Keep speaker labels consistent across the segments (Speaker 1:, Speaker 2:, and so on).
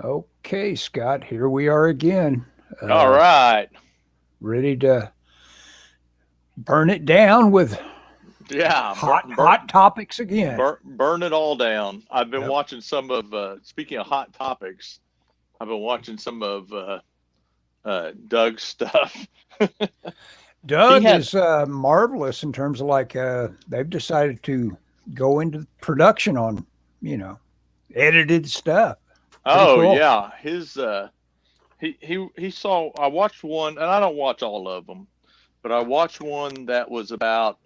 Speaker 1: Okay, Scott, here we are again,
Speaker 2: All
Speaker 1: uh,
Speaker 2: right.
Speaker 1: ready to burn it down with
Speaker 2: Yeah.
Speaker 1: hot topics again.
Speaker 2: Burn it all down. I've been
Speaker 1: Yep.
Speaker 2: watching some of, speaking of hot topics, I've been watching some of Doug's stuff. he
Speaker 1: Doug
Speaker 2: had,
Speaker 1: is marvelous in terms of they've decided to go into production on, you know, edited stuff. Pretty
Speaker 2: oh,
Speaker 1: cool.
Speaker 2: yeah. He saw, I watched one, and I don't watch all of them, but I watched one that was about,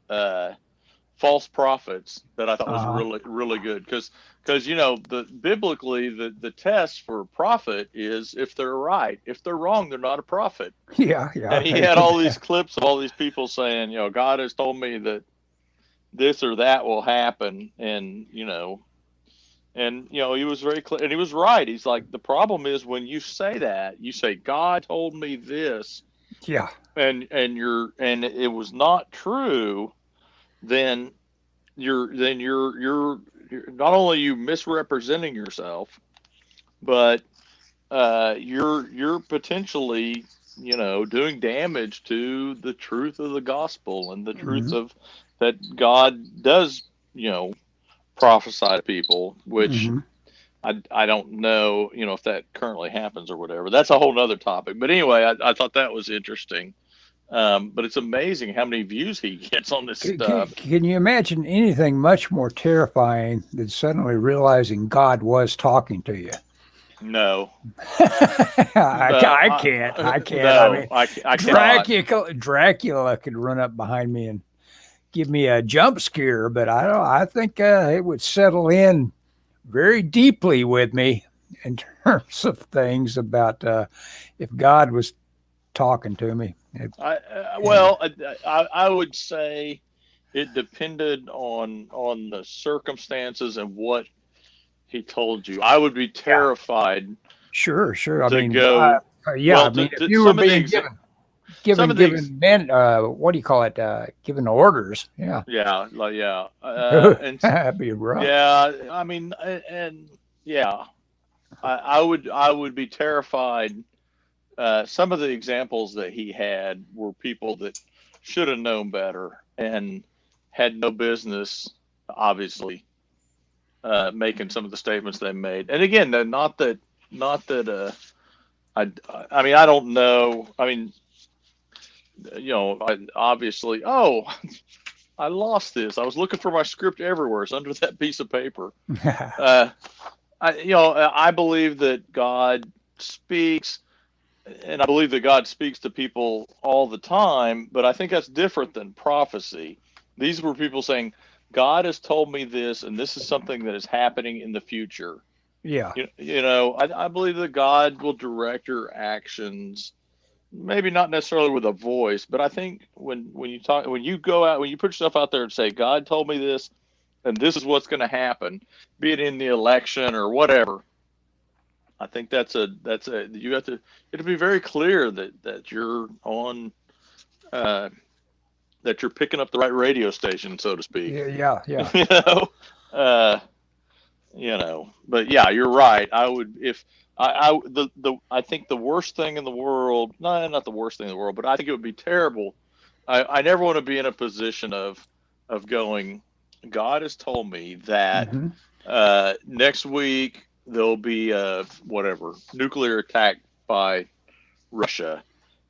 Speaker 2: false prophets that I thought was
Speaker 1: Uh-huh.
Speaker 2: really good because the biblically the test for a prophet is if they're right. If they're wrong, they're not a prophet.
Speaker 1: Yeah, yeah.
Speaker 2: And he had all these clips of all these people saying, God has told me that this or that will happen, and he was very clear, and he was right. He's like, the problem is when you say that, you say God told me this,
Speaker 1: Yeah.
Speaker 2: and it was not true, then you're not only you misrepresenting yourself, but you're potentially doing damage to the truth of the gospel and the truth
Speaker 1: Hmm.
Speaker 2: of that God does you know prophesy to people, which
Speaker 1: Hmm.
Speaker 2: I don't know if that currently happens or whatever. That's a whole nother topic. But anyway, I thought that was interesting. But it's amazing how many views he gets on this stuff.
Speaker 1: Can you imagine anything much more terrifying than suddenly realizing God was talking to you?
Speaker 2: No,
Speaker 1: I
Speaker 2: no,
Speaker 1: can't. I can't. I mean,
Speaker 2: no, I cannot.
Speaker 1: Dracula could run up behind me and give me a jump scare, but I don't. I think it would settle in very deeply with me in terms of things about if God was talking to me. And
Speaker 2: I would say it depended on the circumstances and what he told you. I would be
Speaker 1: yeah,
Speaker 2: terrified
Speaker 1: sure, sure. I
Speaker 2: to
Speaker 1: mean,
Speaker 2: go.
Speaker 1: yeah. I
Speaker 2: Well,
Speaker 1: mean, if
Speaker 2: to
Speaker 1: you were
Speaker 2: some of the
Speaker 1: being
Speaker 2: some of the
Speaker 1: given men, what do you call it? Given orders. Yeah,
Speaker 2: yeah, like, yeah, and
Speaker 1: that'd be rough.
Speaker 2: yeah, I mean, and yeah, I would be terrified. Some of the examples that he had were people that should have known better and had no business, obviously, making some of the statements they made. And again, not that I mean, I don't know. I mean, obviously, oh, I lost this. I was looking for my script everywhere. It's under that piece of paper. Uh, I believe that God speaks, and I believe that God speaks to people all the time, but I think that's different than prophecy. These were people saying, God has told me this, and this is something that is happening in the future.
Speaker 1: Yeah.
Speaker 2: I believe that God will direct your actions, maybe not necessarily with a voice, but I think when you go out, when you put yourself out there and say, God told me this, and this is what's going to happen, be it in the election or whatever. I think that's a you have to be very clear that you're on uh, that you're picking up the right radio station, so to speak.
Speaker 1: Yeah, yeah, yeah.
Speaker 2: you know, uh, But yeah, you're right. I would if I think the worst thing in the world, no, not the worst thing in the world, but I think it would be terrible. I never want to be in a position of going. God has told me that
Speaker 1: Hmm.
Speaker 2: next week there'll be a whatever nuclear attack by Russia,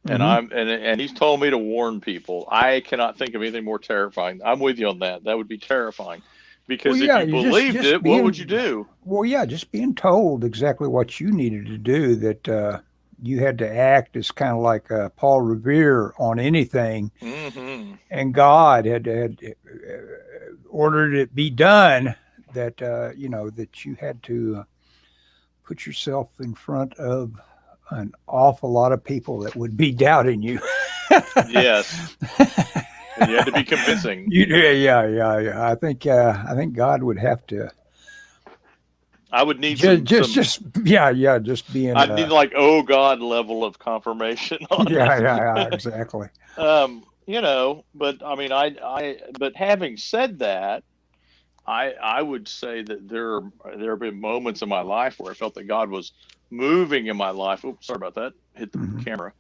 Speaker 2: and
Speaker 1: Hmm.
Speaker 2: he's told me to warn people. I cannot think of anything more terrifying. I'm with you on that. That would be terrifying,
Speaker 1: Well,
Speaker 2: because if
Speaker 1: yeah,
Speaker 2: you
Speaker 1: you
Speaker 2: believed
Speaker 1: just
Speaker 2: it, what would you
Speaker 1: being
Speaker 2: do?
Speaker 1: well, yeah, just being told exactly what you needed to do. That you had to act as kind of like Paul Revere on anything,
Speaker 2: Hmm.
Speaker 1: and God had ordered it be done. That that you had to put yourself in front of an awful lot of people that would be doubting you.
Speaker 2: Yes, and you had to be convincing.
Speaker 1: Yeah. I think God would have to
Speaker 2: I would need some.
Speaker 1: yeah, just being
Speaker 2: I'd need like oh God level of confirmation on
Speaker 1: yeah,
Speaker 2: it.
Speaker 1: exactly.
Speaker 2: But I mean, but having said that, I would say that there have been moments in my life where I felt that God was moving in my life. Oops, sorry about that. Hit the
Speaker 1: Mhm.
Speaker 2: camera.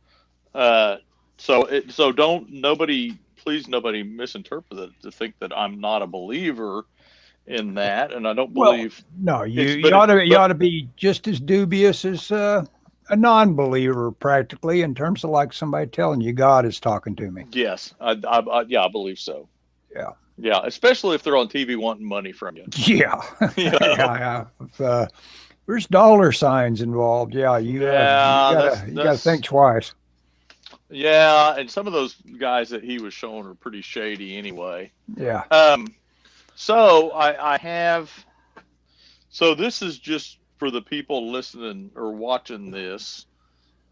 Speaker 2: So don't nobody, please nobody misinterpret it to think that I'm not a believer in that, and I don't
Speaker 1: Well,
Speaker 2: believe
Speaker 1: no,
Speaker 2: it's
Speaker 1: you
Speaker 2: but it
Speaker 1: ought to you
Speaker 2: but
Speaker 1: ought to be just as dubious as a non-believer, practically, in terms of like somebody telling you God is talking to me.
Speaker 2: yes, yeah, I believe so.
Speaker 1: Yeah,
Speaker 2: Yeah, especially if they're on TV wanting money from you.
Speaker 1: yeah,
Speaker 2: You
Speaker 1: yeah,
Speaker 2: know.
Speaker 1: yeah. If, there's dollar signs involved. Yeah, you
Speaker 2: Yeah,
Speaker 1: gotta think
Speaker 2: that's
Speaker 1: twice.
Speaker 2: yeah, and some of those guys that he was showing are pretty shady anyway.
Speaker 1: Yeah.
Speaker 2: Um, so I have so this is just for the people listening or watching this.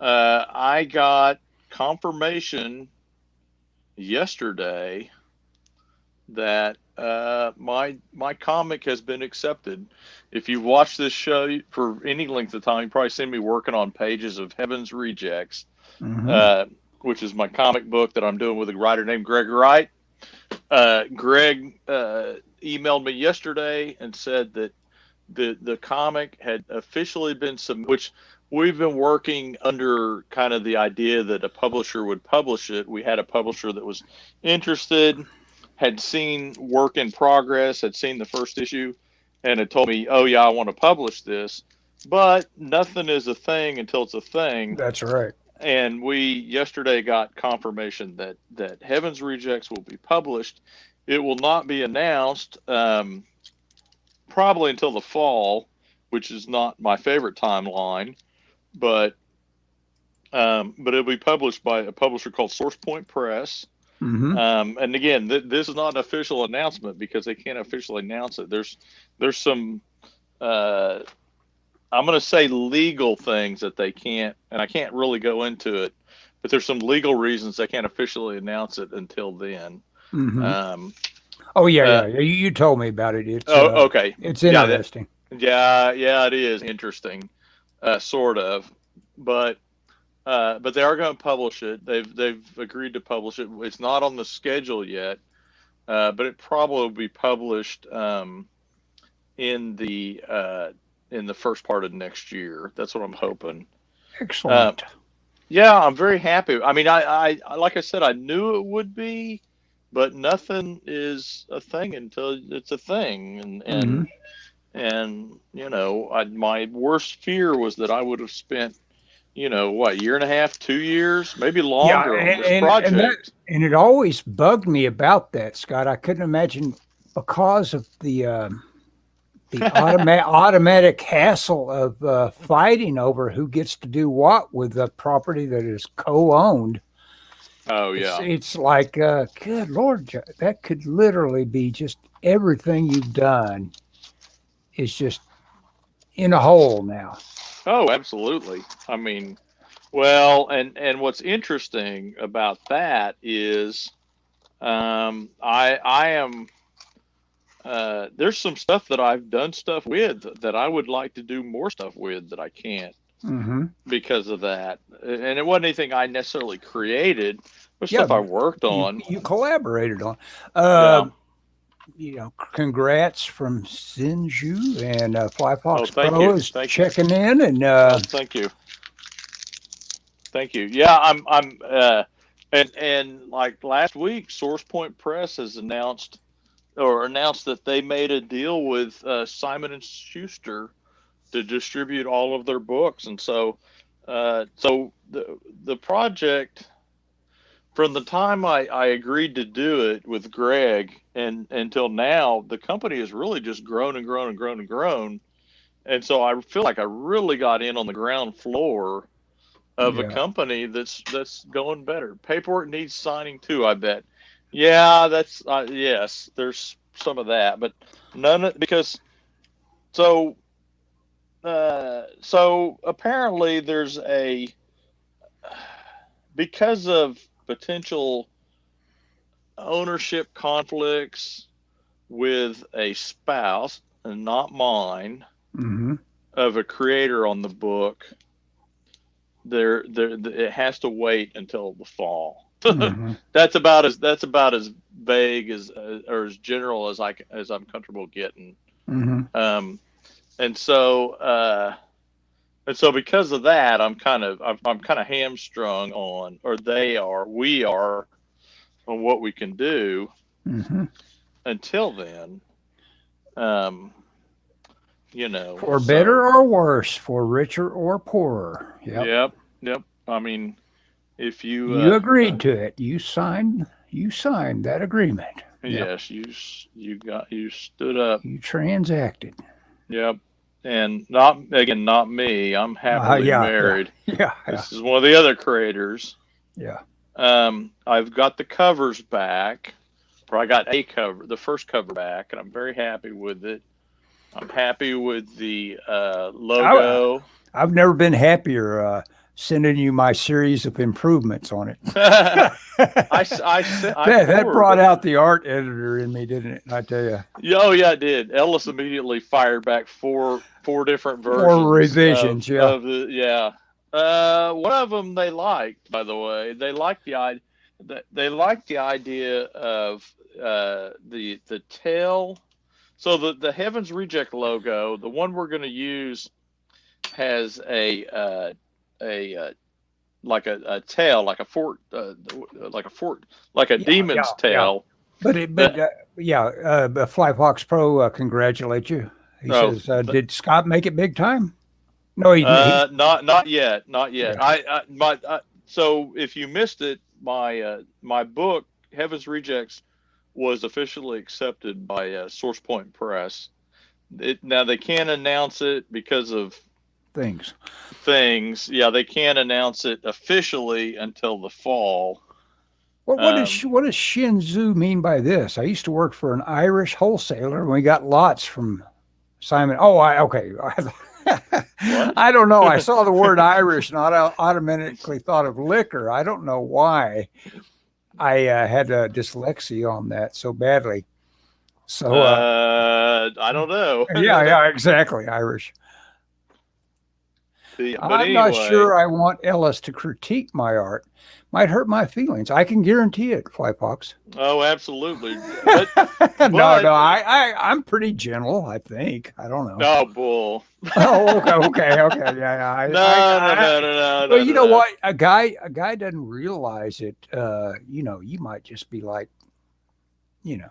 Speaker 2: I got confirmation yesterday that my comic has been accepted. If you watch this show for any length of time, you probably seen me working on pages of Heaven's Rejects,
Speaker 1: Hmm.
Speaker 2: uh, which is my comic book that I'm doing with a writer named Greg Wright. Greg emailed me yesterday and said that the comic had officially been submitted, which we've been working under kind of the idea that a publisher would publish it. We had a publisher that was interested, had seen work in progress, had seen the first issue, and had told me, "Oh yeah, I want to publish this." But nothing is a thing until it's a thing.
Speaker 1: That's right.
Speaker 2: And we yesterday got confirmation that Heaven's Rejects will be published. It will not be announced. Probably until the fall, which is not my favorite timeline, but it'll be published by a publisher called SourcePoint Press.
Speaker 1: Hmm.
Speaker 2: And again, this is not an official announcement because they can't officially announce it. There's some uh, I'm going to say legal things that they can't, and I can't really go into it, but there's some legal reasons they can't officially announce it until then.
Speaker 1: Hmm.
Speaker 2: Um,
Speaker 1: Oh yeah,
Speaker 2: uh,
Speaker 1: yeah, yeah. You told me about it.
Speaker 2: okay,
Speaker 1: It's
Speaker 2: yeah,
Speaker 1: interesting.
Speaker 2: yeah, it is interesting. Sort of, but they are going to publish it. They've agreed to publish it. It's not on the schedule yet, but it probably will be published in the uh, in the first part of next year. That's what I'm hoping. Uh,
Speaker 1: Excellent.
Speaker 2: yeah, I'm very happy. I mean, like I said, I knew it would be, but nothing is a thing until it's a thing,
Speaker 1: Hmm.
Speaker 2: and my worst fear was that I would have spent what, year and a half, 2 years, maybe
Speaker 1: Yeah,
Speaker 2: longer on this
Speaker 1: and that
Speaker 2: project.
Speaker 1: and it always bugged me about that, Scott. I couldn't imagine because of the automatic hassle of fighting over who gets to do what with the property that is co-owned.
Speaker 2: Oh
Speaker 1: It's
Speaker 2: yeah.
Speaker 1: it's like, good Lord, that could literally be just everything you've done is just in a hole now.
Speaker 2: Oh, absolutely. I mean, well, and what's interesting about that is, I am there's some stuff that I've done stuff with that I would like to do more stuff with that I can't
Speaker 1: Hmm.
Speaker 2: because of that. And it wasn't anything I necessarily created, but
Speaker 1: Yeah,
Speaker 2: stuff I worked
Speaker 1: you
Speaker 2: on.
Speaker 1: you collaborated on.
Speaker 2: Yeah.
Speaker 1: Congrats from Sinju and Fly
Speaker 2: Oh,
Speaker 1: Fox
Speaker 2: thank
Speaker 1: Pro
Speaker 2: you.
Speaker 1: is
Speaker 2: Thank you.
Speaker 1: checking in, and
Speaker 2: Oh, thank you. Thank you. Yeah, I'm and like last week, SourcePoint Press has announced that they made a deal with Simon and Schuster to distribute all of their books, and so the project, from the time I agreed to do it with Greg and until now, the company has really just grown and grown and grown and grown, and so I feel like I really got in on the ground floor of a
Speaker 1: yeah,
Speaker 2: company that's going better. Paperwork needs signing too, I bet. Yeah, that's yes. There's some of that, but none of, because so so apparently there's a, because of potential ownership conflicts with a spouse, and not mine,
Speaker 1: hmm,
Speaker 2: of a creator on the book. It has to wait until the fall.
Speaker 1: Mhm.
Speaker 2: That's about as vague as or as general as I'm comfortable getting.
Speaker 1: Mhm.
Speaker 2: Um, and so because of that, I'm kind of hamstrung on, or we are on what we can do
Speaker 1: Mhm.
Speaker 2: until then. Um,
Speaker 1: For
Speaker 2: so
Speaker 1: better or worse, for richer or poorer. Yep.
Speaker 2: yep, yep. I mean, if you
Speaker 1: You agreed to it. You signed that agreement. Yep.
Speaker 2: yes, you stood up.
Speaker 1: You transacted.
Speaker 2: Yep. And not me. I'm happily
Speaker 1: Yeah, yeah,
Speaker 2: married.
Speaker 1: yeah, yeah,
Speaker 2: This is one of the other creators.
Speaker 1: yeah.
Speaker 2: I've got the covers back, or I got the first cover back, and I'm very happy with it. I'm happy with the
Speaker 1: I,
Speaker 2: logo.
Speaker 1: I've never been happier sending you my series of improvements on it.
Speaker 2: I, I
Speaker 1: That brought
Speaker 2: forwarded.
Speaker 1: out the art editor in me, didn't it? I tell you,
Speaker 2: Yeah, oh yeah, it did. Ellis immediately fired back four different
Speaker 1: for
Speaker 2: versions
Speaker 1: revisions, yeah.
Speaker 2: of the yeah. One of them they liked, by the way. They liked the idea of the tail. So the Heaven's Reject logo, the one we're going to use, has a like a tail, like a
Speaker 1: Yeah, yeah,
Speaker 2: demon's
Speaker 1: yeah.
Speaker 2: tail.
Speaker 1: But
Speaker 2: That
Speaker 1: yeah, Flyfox Pro congratulates you. He
Speaker 2: oh,
Speaker 1: says, "Did Scott make it big time?" No, he
Speaker 2: not yet, not yet.
Speaker 1: yeah.
Speaker 2: So if you missed it, my book Heaven's Rejects was officially accepted by SourcePoint Press. Now they can't announce it because of
Speaker 1: Things.
Speaker 2: things. Yeah, they can't announce it officially until the fall.
Speaker 1: What
Speaker 2: Um,
Speaker 1: does Shinzu mean by this? I used to work for an Irish wholesaler, and we got lots from Simon. Oh, okay.
Speaker 2: what?
Speaker 1: I don't know. I saw the word Irish and automatically thought of liquor. I don't know why. I had dyslexia on that so badly. So,
Speaker 2: I don't know.
Speaker 1: yeah, yeah, exactly. Irish.
Speaker 2: But
Speaker 1: I'm not
Speaker 2: anyway,
Speaker 1: sure I want Ellis to critique my art. Might hurt my feelings. I can guarantee it, Flypox.
Speaker 2: oh, absolutely. But
Speaker 1: No,
Speaker 2: but
Speaker 1: no, I'm pretty gentle. I think. I don't know.
Speaker 2: oh, bull.
Speaker 1: Oh, okay. Yeah, yeah.
Speaker 2: No, no, no, no, no,
Speaker 1: Well,
Speaker 2: no,
Speaker 1: you
Speaker 2: no,
Speaker 1: know
Speaker 2: no.
Speaker 1: what? A guy doesn't realize it. You might just be like, you know,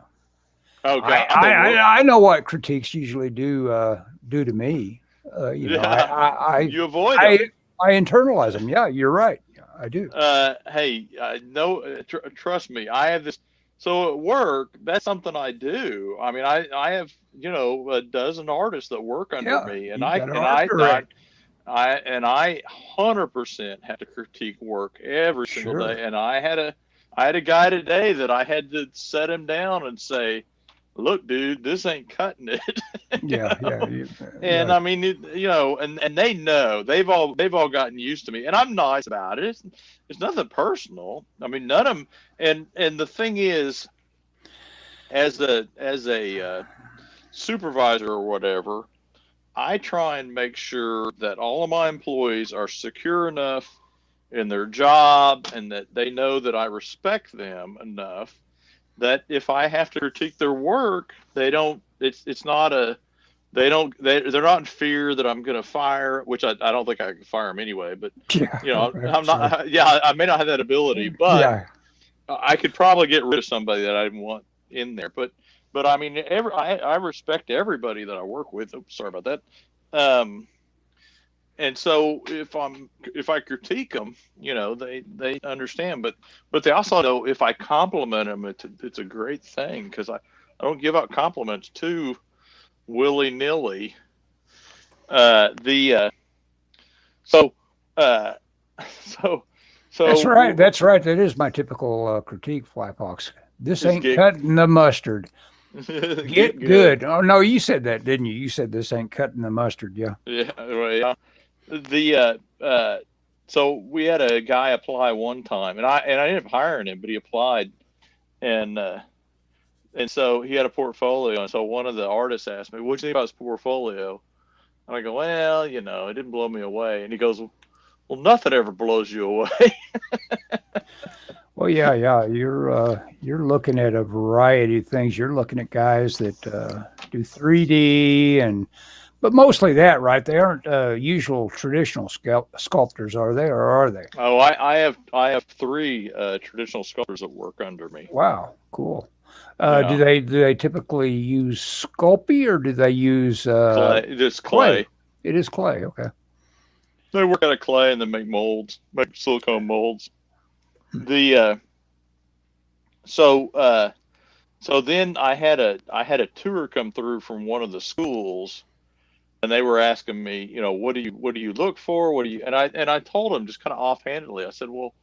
Speaker 2: Oh
Speaker 1: I,
Speaker 2: God, I'm the worst.
Speaker 1: I know what critiques usually do to me.
Speaker 2: Yeah,
Speaker 1: I
Speaker 2: you avoid
Speaker 1: I
Speaker 2: them.
Speaker 1: I internalize them. Yeah, you're right. Yeah, I do.
Speaker 2: Hey, no, trust me. I have this. So at work, that's something I do. I mean, I have a dozen artists that work under
Speaker 1: Yeah,
Speaker 2: me, and
Speaker 1: you've
Speaker 2: I
Speaker 1: got an
Speaker 2: and
Speaker 1: art
Speaker 2: I I
Speaker 1: direct.
Speaker 2: I 100% have to critique work every single
Speaker 1: Sure.
Speaker 2: day. And I had a guy today that I had to set him down and say, "Look, dude, this ain't cutting it." you
Speaker 1: Yeah, yeah,
Speaker 2: know?
Speaker 1: yeah.
Speaker 2: And I mean, and they know they've all gotten used to me, and I'm nice about it. It's nothing personal. I mean, none of them. And the thing is, as a supervisor or whatever, I try and make sure that all of my employees are secure enough in their job, and that they know that I respect them enough that if I have to critique their work, they don't. It's not a they don't. They're not in fear that I'm going to fire, which I don't think I can fire them anyway. But
Speaker 1: Yeah,
Speaker 2: I'm
Speaker 1: so
Speaker 2: not. Yeah, I may not have that ability, but
Speaker 1: yeah,
Speaker 2: I could probably get rid of somebody that I didn't want in there. But I mean, I respect everybody that I work with. Oops, sorry about that. Um, and so if I critique them, they understand. But they also know if I compliment them, it's a great thing, because I don't give out compliments too willy nilly. The so uh, so
Speaker 1: that's
Speaker 2: so
Speaker 1: right. That's right. That is my typical critique, Flypox. This
Speaker 2: just
Speaker 1: ain't
Speaker 2: get
Speaker 1: cutting the mustard.
Speaker 2: get
Speaker 1: Get
Speaker 2: good.
Speaker 1: good. Oh no, you said that, didn't you? You said this ain't cutting the mustard. Yeah.
Speaker 2: Yeah, well, yeah. The so we had a guy apply one time, and I ended up hiring him, but he applied, and so he had a portfolio, and so one of the artists asked me, "What do you think about his portfolio?" And I go, "Well, it didn't blow me away." And he goes, "Well, nothing ever blows you away."
Speaker 1: Well, yeah. You're looking at a variety of things. You're looking at guys that do 3D and, but mostly that, right? They aren't usual traditional sculptors, are they, or are they?
Speaker 2: Oh, I have three traditional sculptors that work under me.
Speaker 1: Wow, cool. Do
Speaker 2: Yeah,
Speaker 1: they typically use Sculpey or do they use
Speaker 2: clay, just
Speaker 1: clay?
Speaker 2: clay.
Speaker 1: It is clay. Okay.
Speaker 2: They work out of clay and then make molds, make silicone molds. The so so then I had a tour come through from one of the schools, and they were asking me, what do you look for? What do you and I told them just kind of offhandedly. I said, well,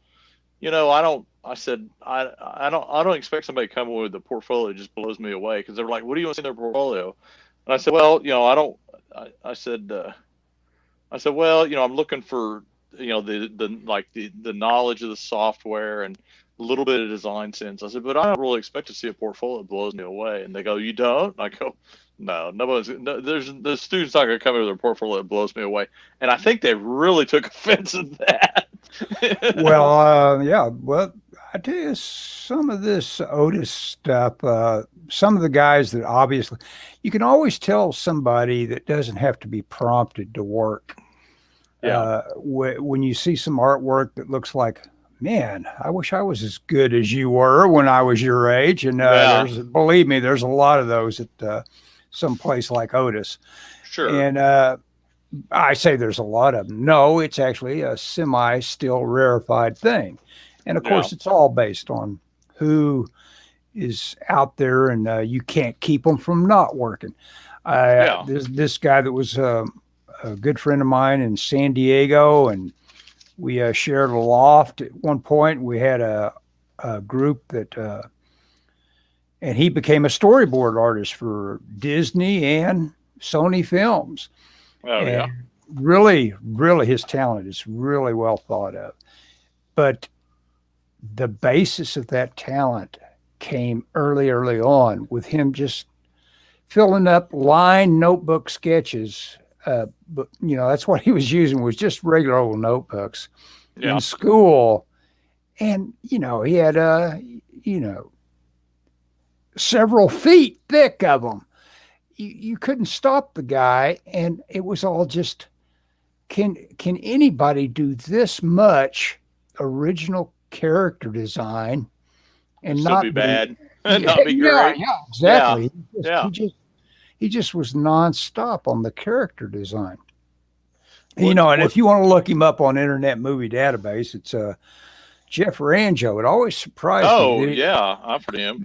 Speaker 2: I don't. I said I don't expect somebody to come with a portfolio that just blows me away because they're like, what do you want to see in their portfolio? And I said, well, I don't. I said, well, I'm looking for, the knowledge of the software and a little bit of design sense. I said, but I don't really expect to see a portfolio that blows me away. And they go, you don't? And I go, no, the student's not going to come in with a portfolio that blows me away. And I think they really took offense at that.
Speaker 1: Well, yeah. Well, I tell you, some of this Otis stuff, some of the guys that obviously, you can always tell somebody that doesn't have to be prompted to work.
Speaker 2: Yeah,
Speaker 1: When you see some artwork that looks like, man, I wish I was as good as you were when I was your age. And
Speaker 2: yeah,
Speaker 1: believe me, there's a lot of those at some place like Otis.
Speaker 2: sure.
Speaker 1: And I say there's a lot of them. No, it's actually a semi still rarefied thing. And of
Speaker 2: Yeah,
Speaker 1: course, it's all based on who is out there, and you can't keep them from not working.
Speaker 2: yeah.
Speaker 1: This guy that was a good friend of mine in San Diego, and we shared a loft at one point. We had a group that, and he became a storyboard artist for Disney and Sony Films.
Speaker 2: Oh,
Speaker 1: And
Speaker 2: yeah.
Speaker 1: really, really, his talent is really well thought of. But the basis of that talent came early on with him just filling up line notebook sketches. But that's what he was using was just regular old notebooks
Speaker 2: Yeah.
Speaker 1: in school. And, he had, you know, several feet thick of them. You couldn't stop the guy. And it was all just, can anybody do this much original character design
Speaker 2: And
Speaker 1: and
Speaker 2: still be
Speaker 1: not be
Speaker 2: bad,
Speaker 1: yeah,
Speaker 2: not be great.
Speaker 1: yeah,
Speaker 2: Yeah,
Speaker 1: exactly.
Speaker 2: yeah.
Speaker 1: He just was nonstop on the character design.
Speaker 2: What
Speaker 1: And
Speaker 2: what
Speaker 1: if you want to look him up on Internet Movie Database, it's Jeff Ranjo. It always surprised me
Speaker 2: Oh, yeah, I've heard him.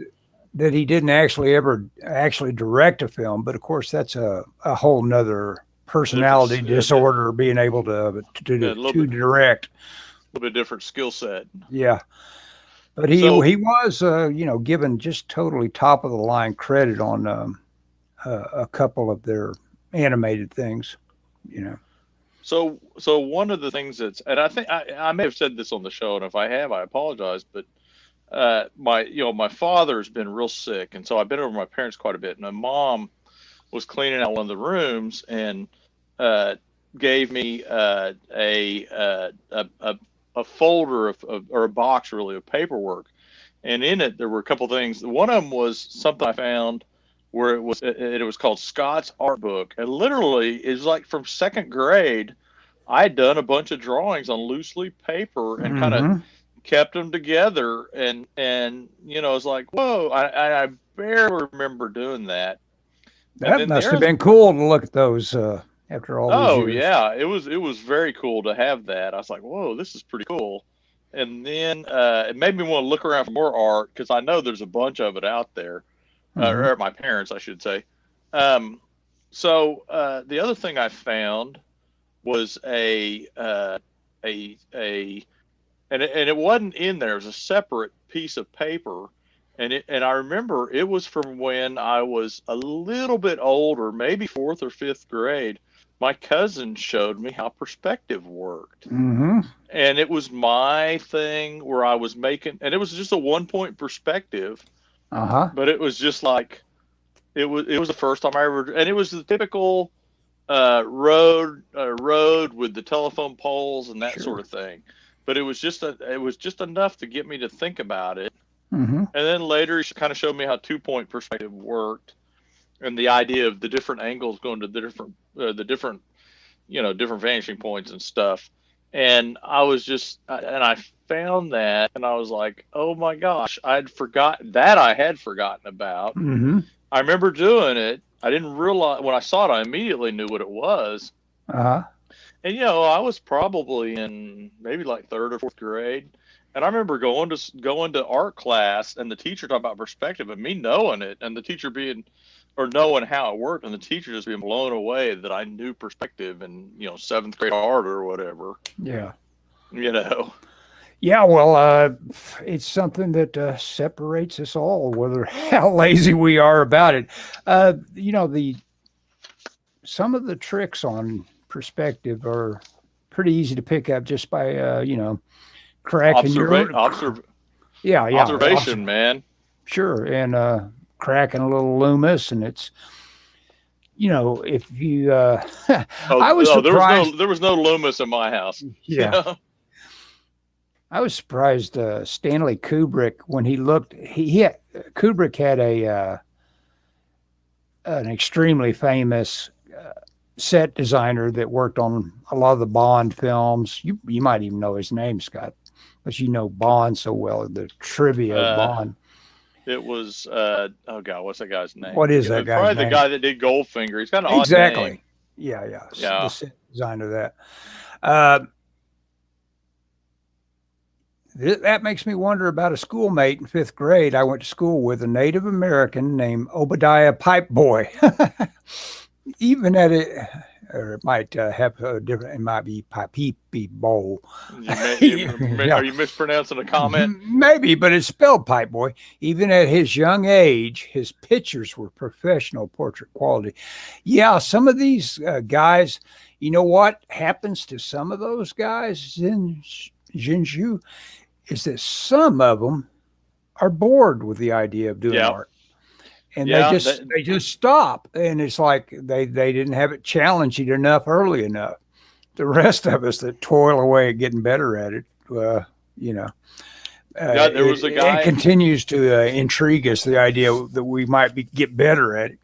Speaker 1: that he didn't ever actually direct a film, but of course that's a whole nother
Speaker 2: Different,
Speaker 1: personality disorder, being able
Speaker 2: a
Speaker 1: to direct.
Speaker 2: little bit different skill set.
Speaker 1: Yeah. But
Speaker 2: So,
Speaker 1: he was given just totally top of the line credit on a couple of their animated things. You know.
Speaker 2: so one of the things and I think I may have said this on the show, and if I have, I apologize. But my father's been real sick, and so I've been over my parents quite a bit. And my mom was cleaning out one of the rooms and uh, gave me a folder or a box really of paperwork, and in it there were a couple things. One of them was something I found where it was called Scott's Art Book, and literally it's like from second grade. I had done a bunch of drawings on loose leaf paper and kind of
Speaker 1: Mm-hmm.
Speaker 2: kept them together, and it's like, whoa, I barely remember doing that. And
Speaker 1: That
Speaker 2: then
Speaker 1: must have
Speaker 2: there's
Speaker 1: been cool to look at those after all these
Speaker 2: Oh
Speaker 1: years.
Speaker 2: yeah, it was very cool to have that. I was like, whoa, this is pretty cool. And then it made me want to look around for more art because I know there's a bunch of it out there, or
Speaker 1: Mm-hmm.
Speaker 2: at my parents, I should say. Um, so the other thing I found was a and it wasn't in there. It was a separate piece of paper, and I remember it was from when I was a little bit older, maybe fourth or fifth grade. My cousin showed me how perspective worked,
Speaker 1: Mm-hmm.
Speaker 2: and it was my thing where I was making, and it was just a 1 point perspective,
Speaker 1: Uh-huh.
Speaker 2: but it was just like it was the first time I ever, and it was the typical road with the telephone poles and that sort
Speaker 1: Sure.
Speaker 2: of thing. but it was just enough to get me to think about it.
Speaker 1: Mm-hmm.
Speaker 2: And then later, he kind of showed me how 2-point perspective worked, and the idea of the different angles going to the different different vanishing points and stuff. And I found that, and I was like, oh my gosh, I had forgotten about.
Speaker 1: Mm-hmm.
Speaker 2: I remember doing it. I didn't realize when I saw it, I immediately knew what it was.
Speaker 1: Uh-huh.
Speaker 2: And I was probably in maybe like third or fourth grade, and I remember going to art class, and the teacher talking about perspective, and me knowing it, and the teacher being or knowing how it worked, and the teacher just being blown away that I knew perspective in seventh grade art or whatever.
Speaker 1: Yeah.
Speaker 2: You know.
Speaker 1: Yeah, well, it's something that separates us all, whether how lazy we are about it. The some of the tricks on perspective are pretty easy to pick up just by cracking yeah,
Speaker 2: observation, man.
Speaker 1: Sure, and cracking a little Loomis, and it's if you I was surprised.
Speaker 2: There was no Loomis in my house.
Speaker 1: Yeah. I was surprised Stanley Kubrick when he looked. Kubrick had an extremely famous set designer that worked on a lot of the Bond films. You might even know his name, Scott, because you know Bond so well. The trivia of Bond.
Speaker 2: It was oh god, what's that guy's name?
Speaker 1: What is that guy's name?
Speaker 2: Probably the guy that did Goldfinger. He's got an odd name.
Speaker 1: Yeah.
Speaker 2: Yeah.
Speaker 1: The set designer that. That makes me wonder about a schoolmate in fifth grade. I went to school with a Native American named Obadiah Pipeboy. Even at it, or it might have a different. It might be Pipeepy Bowl.
Speaker 2: Are you mispronouncing a comment?
Speaker 1: Maybe, but it's spelled Pipeboy. Even at his young age, his pictures were professional portrait quality. Yeah, some of these guys. You know what happens to some of those guys in Jinju? Is that some of them are bored with the idea of doing art, and they just stop, and it's like they didn't have it challenging enough early enough. The rest of us that toil away at getting better at it, there was a guy. It continues to intrigue us, the idea that we might get better at it.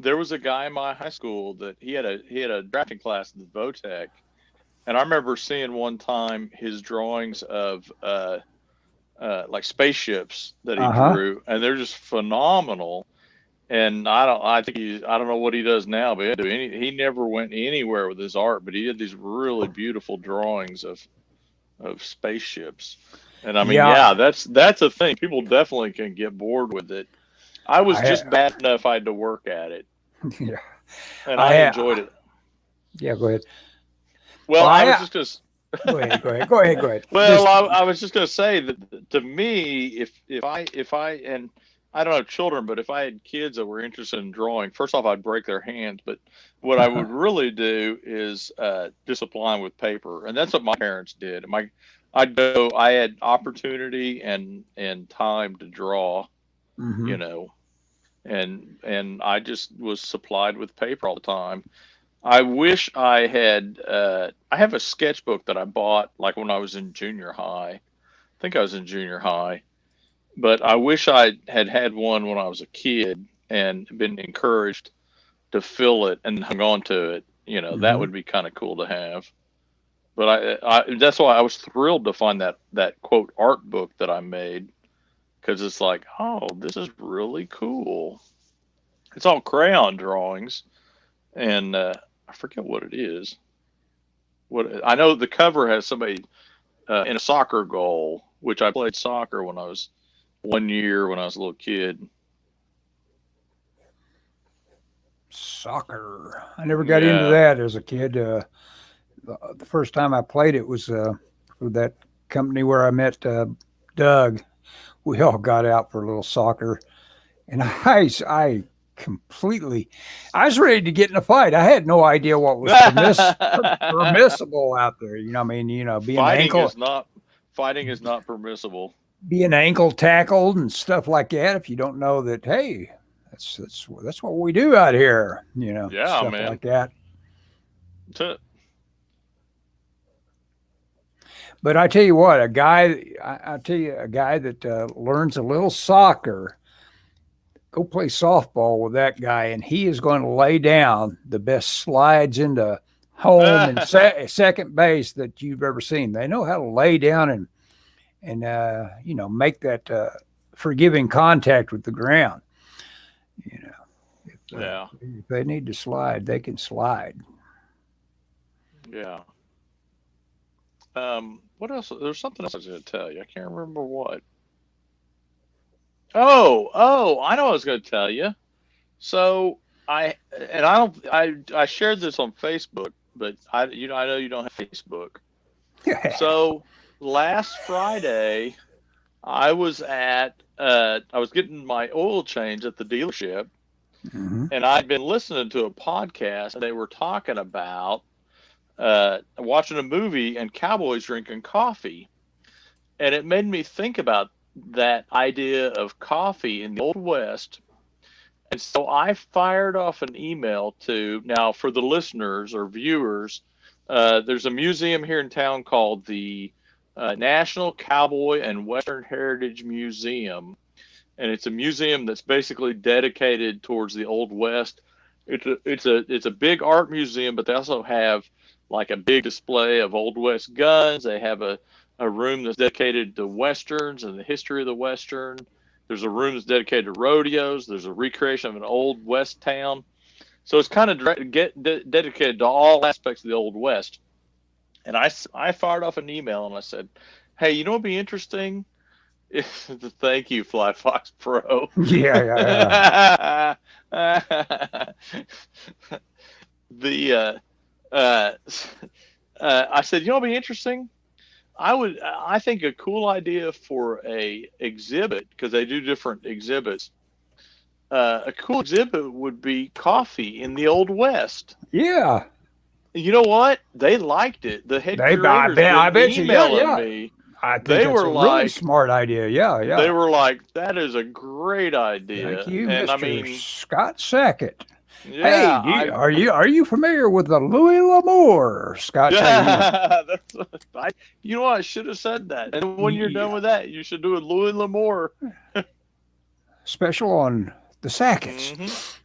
Speaker 2: There was a guy in my high school that he had a drafting class at the Votech. And I remember seeing one time his drawings of like spaceships that he drew, and they're just phenomenal. And I don't know what he does now, but he never went anywhere with his art. But he did these really beautiful drawings of spaceships. And I mean, that's a thing. People definitely can get bored with it. I was just bad enough I had to work at it.
Speaker 1: Yeah,
Speaker 2: and I enjoyed it.
Speaker 1: Yeah, go ahead.
Speaker 2: Well, I was just going to
Speaker 1: go ahead.
Speaker 2: Well, I was just going to say that to me, if I and I don't have children, but if I had kids that were interested in drawing, first off, I'd break their hands. But what I would really do is just apply them with paper, and that's what my parents did. I had opportunity and time to draw, and I just was supplied with paper all the time. I wish I had. I have a sketchbook that I bought like when I was in junior high. I think I was in junior high, but I wish I had one when I was a kid and been encouraged to fill it and hung on to it. That would be kind of cool to have. But that's why I was thrilled to find that quote art book that I made, because it's like, oh, this is really cool. It's all crayon drawings, and I forget what it is. What I know, the cover has somebody in a soccer goal, which I played soccer when I was 1 year when I was a little kid.
Speaker 1: Soccer. I never got into that as a kid. The first time I played it was for that company where I met Doug. We all got out for a little soccer, and I was ready to get in a fight. I had no idea what was permissible out there.
Speaker 2: Fighting is not permissible.
Speaker 1: Being ankle tackled and stuff like that. If you don't know that, hey, that's what we do out here. Stuff
Speaker 2: man.
Speaker 1: Like that. But I tell you what, I tell you, a guy that learns a little soccer, go play softball with that guy, and he is going to lay down the best slides into home and second base that you've ever seen. They know how to lay down and make that forgiving contact with the ground. You know, if they need to slide, they can slide.
Speaker 2: Yeah. What else? There's something else I was going to tell you. I can't remember what. Oh, I know what I was going to tell you. So I shared this on Facebook, but I know you don't have Facebook. So last Friday, I was getting my oil change at the dealership, and I'd been listening to a podcast, and they were talking about watching a movie and cowboys drinking coffee, and it made me think about that idea of coffee in the Old West. And so I fired off an email now for the listeners or viewers, there's a museum here in town called the National Cowboy and Western Heritage Museum. And it's a museum that's basically dedicated towards the Old West. It's a big art museum, but they also have like a big display of Old West guns. They have a room that's dedicated to Westerns and the history of the Western. There's a room that's dedicated to rodeos. There's a recreation of an Old West town. So it's kind of dedicated to all aspects of the Old West. And I fired off an email and I said, hey, you know what would be interesting? Thank you, Fly Fox Pro.
Speaker 1: Yeah.
Speaker 2: I said, you know what would be interesting? I think a cool idea for a exhibit, because they do different exhibits. A cool exhibit would be coffee in the Old West.
Speaker 1: Yeah.
Speaker 2: You know what? They liked it. The head curators
Speaker 1: I bet
Speaker 2: emailing me.
Speaker 1: I think they were like, really smart idea. Yeah.
Speaker 2: They were like, that is a great idea.
Speaker 1: Thank you,
Speaker 2: and
Speaker 1: Mr.
Speaker 2: I mean,
Speaker 1: Scott Sackett.
Speaker 2: Yeah,
Speaker 1: hey, are you familiar with the Louis L'Amour, Scott?
Speaker 2: You know what? I should have said that. And when you're done with that, you should do a Louis L'Amour
Speaker 1: special on the Sacketts.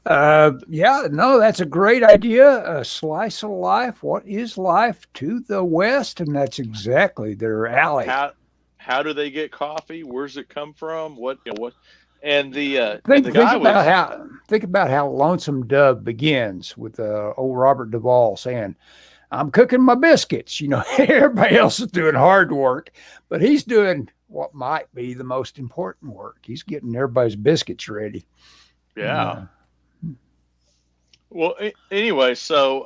Speaker 1: That's a great idea. A slice of life. What is life to the West? And that's exactly their alley.
Speaker 2: How do they get coffee? Where's it come from? What? And
Speaker 1: think about how Lonesome Dove begins with old Robert Duvall saying, "I'm cooking my biscuits." Everybody else is doing hard work, but he's doing what might be the most important work. He's getting everybody's biscuits ready.
Speaker 2: Yeah. Well, anyway, no.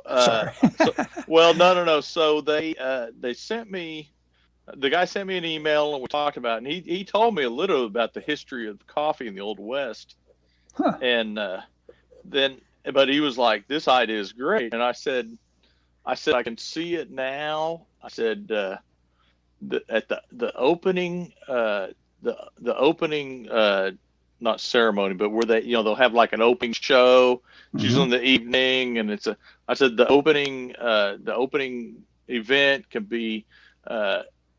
Speaker 2: So they sent me. The guy sent me an email and we talked about it, and he told me a little about the history of coffee in the Old West. And but he was like, this idea is great. And I said, I can see it now. I said, at the opening, the opening, not ceremony, but where they'll have like an opening show, usually in the evening. And I said, the opening event can be,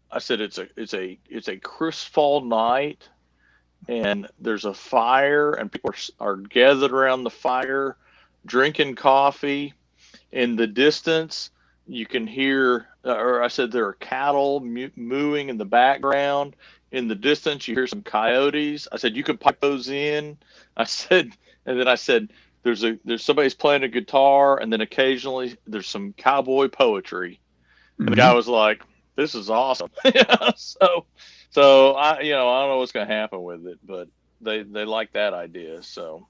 Speaker 2: I said it's a crisp fall night, and there's a fire, and people are gathered around the fire, drinking coffee. In the distance, you can hear, or I said there are cattle mooing in the background. In the distance, you hear some coyotes. I said you can pipe those in. And then I said there's somebody's playing a guitar, and then occasionally there's some cowboy poetry. And the guy was like, this is awesome. So I don't know what's going to happen with it, but they like that idea. So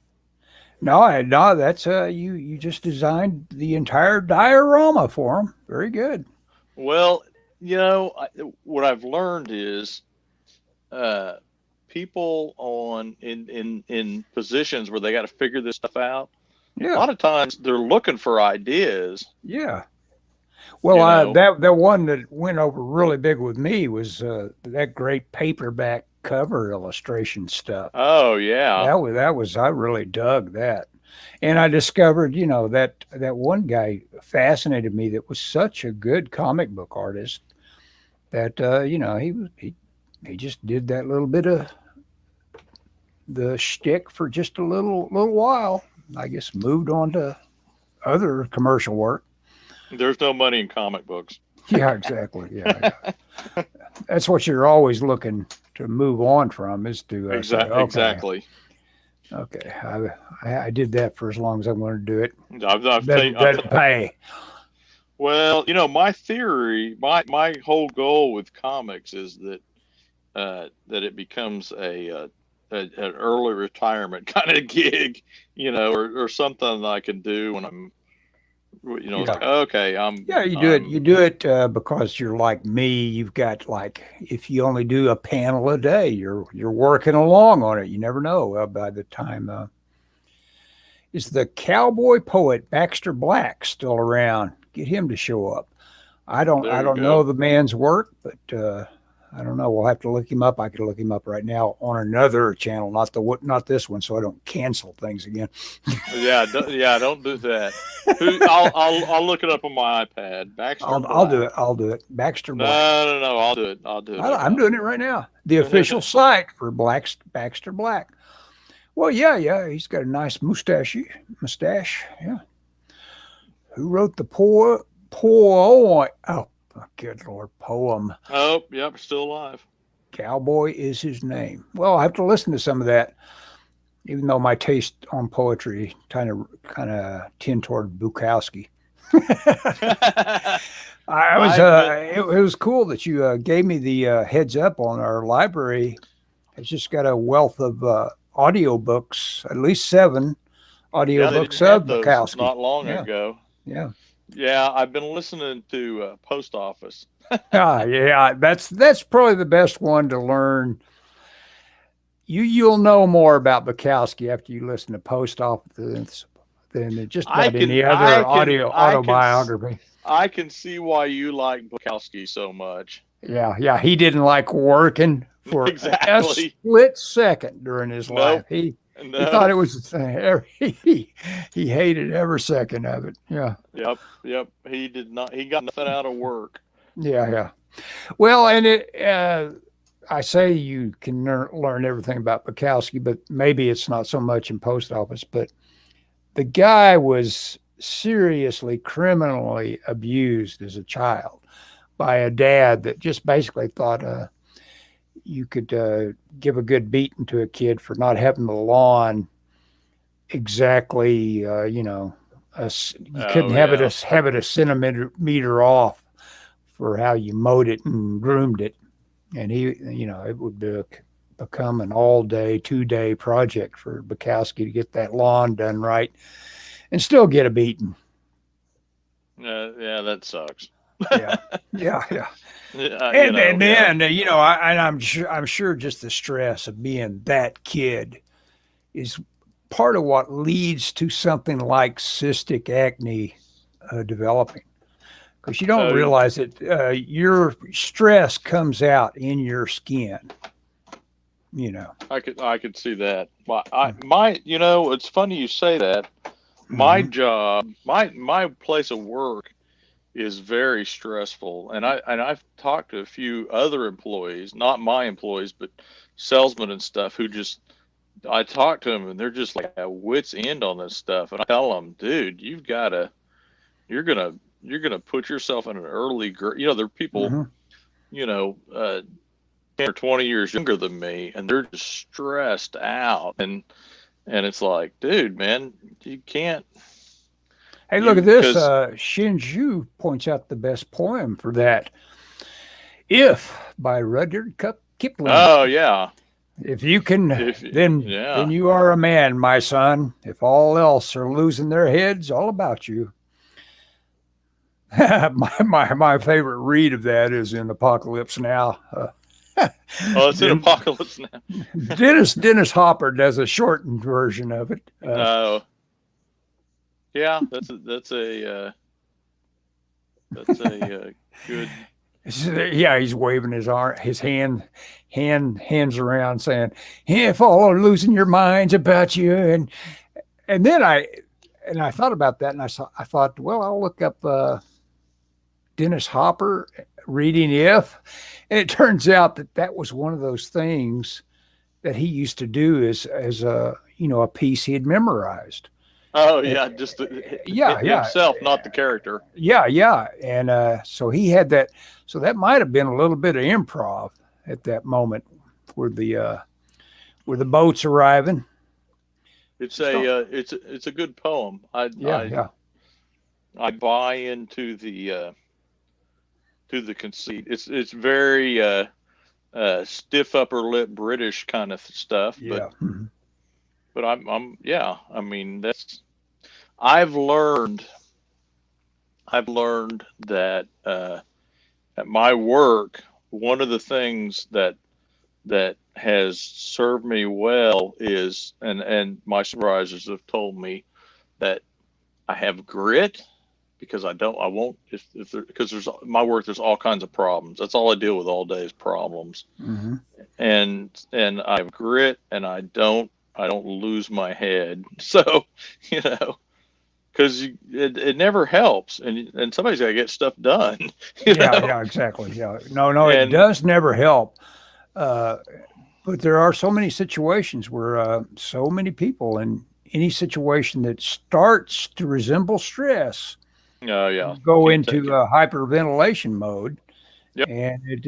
Speaker 1: no, that's you just designed the entire diorama for them. Very good.
Speaker 2: Well, what I've learned is, people in positions where they got to figure this stuff out. Yeah. A lot of times they're looking for ideas.
Speaker 1: Yeah. Well, the one that went over really big with me was that great paperback cover illustration stuff.
Speaker 2: Oh yeah,
Speaker 1: that was I really dug that. And I discovered, that one guy fascinated me that was such a good comic book artist that he just did that little bit of the shtick for just a little while. I guess moved on to other commercial work.
Speaker 2: There's no money in comic books.
Speaker 1: Yeah, exactly. Yeah, yeah. That's what you're always looking to move on from is to say, okay,
Speaker 2: Exactly.
Speaker 1: Okay, I did that for as long as I'm going to do it.
Speaker 2: I've
Speaker 1: Pay.
Speaker 2: Well, my theory, my whole goal with comics is that it becomes an early retirement kind of gig, or something that I can do when I'm, it's like, okay,
Speaker 1: you do it because you're like me. You've got like, if you only do a panel a day, you're working along on it. You never know by the time. Is the cowboy poet Baxter Black still around? Get him to show up. I don't know the man's work, but I don't know. We'll have to look him up. I could look him up right now on another channel, not this one, so I don't cancel things again.
Speaker 2: Don't do that. I'll look it up on my iPad. Baxter.
Speaker 1: I'll do it. Baxter Black.
Speaker 2: No. I'll do it.
Speaker 1: I'm doing it right now. The official site for Baxter Black. Well, yeah. He's got a nice mustache. Yeah. Who wrote the poem? Oh, good Lord, poem.
Speaker 2: Oh, yep, still alive.
Speaker 1: Cowboy is his name. Well, I have to listen to some of that, even though my taste on poetry kind of tend toward Bukowski. It was cool that you gave me the heads up on our library. It's just got a wealth of audio books, at least 7 audio books of Bukowski.
Speaker 2: Not long ago.
Speaker 1: Yeah.
Speaker 2: Yeah, I've been listening to Post Office.
Speaker 1: Yeah, that's probably the best one to learn. You'll know more about Bukowski after you listen to Post Office than just about any other autobiography.
Speaker 2: I can see why you like Bukowski so much.
Speaker 1: Yeah, he didn't like working for a split second during his life. He thought it was he hated every second of it. Yeah.
Speaker 2: Yep. He did not. He got nothing out of work.
Speaker 1: Yeah. Well, and I say you can learn everything about Bukowski, but maybe it's not so much in Post Office. But the guy was seriously criminally abused as a child by a dad that just basically thought you could give a good beating to a kid for not having the lawn exactly, you couldn't have it a centimeter off for how you mowed it and groomed it. And it would become an all-day, 2-day project for Bukowski to get that lawn done right and still get a beating.
Speaker 2: Yeah, that sucks.
Speaker 1: Yeah. I'm sure just the stress of being that kid is part of what leads to something like cystic acne developing, because you don't realize it. Your stress comes out in your skin.
Speaker 2: I could see that. It's funny you say that. My job, my place of work is very stressful, and I've talked to a few other employees, not my employees, but salesmen and stuff, who I talk to them and they're just like at wit's end on this stuff, and I tell them, dude, you're gonna put yourself in an early grade. There are people, 10 or 20 years younger than me, and they're just stressed out, and it's like, dude, man, you can't.
Speaker 1: Hey, look at this. Shinju points out the best poem for that. If by Rudyard Kipling.
Speaker 2: Oh, yeah.
Speaker 1: If you can, then you are a man, my son. If all else are losing their heads, all about you. my favorite read of that is in Apocalypse Now.
Speaker 2: It's in Apocalypse Now.
Speaker 1: Dennis Hopper does a shortened version of it.
Speaker 2: Yeah, that's a good.
Speaker 1: Yeah, he's waving his hands around, saying, "If all are losing your minds about you," And then I thought about that, and I thought, well, I'll look up Dennis Hopper reading If, and it turns out that that was one of those things that he used to do as a a piece he had memorized.
Speaker 2: Oh
Speaker 1: And,
Speaker 2: yeah, just
Speaker 1: yeah, yeah,
Speaker 2: himself, not the character.
Speaker 1: yeah, and so he had that. So that might have been a little bit of improv at that moment where the boat's arriving.
Speaker 2: It's
Speaker 1: Just don't.
Speaker 2: it's a good poem.
Speaker 1: Yeah, yeah,
Speaker 2: I buy into to the conceit. It's very stiff upper lip British kind of stuff,
Speaker 1: yeah. Mhm.
Speaker 2: but I'm yeah. I mean that's I've learned I've learned that at my work, one of the things that has served me well is, and my supervisors have told me that I have grit because I won't if there, because there's my work, there's all kinds of problems. That's all I deal with all day is problems.
Speaker 1: Mhm.
Speaker 2: And I have grit, and I don't lose my head. So, you know, because it never helps, and somebody's got to get stuff done. You
Speaker 1: Yeah,
Speaker 2: know,
Speaker 1: yeah, exactly. Yeah. No, no, it
Speaker 2: and
Speaker 1: does never help. Uh, but there are so many situations where so many people in any situation that starts to resemble stress
Speaker 2: oh yeah,
Speaker 1: go
Speaker 2: can't take
Speaker 1: into
Speaker 2: it.
Speaker 1: hyperventilation mode,
Speaker 2: Yep.
Speaker 1: and it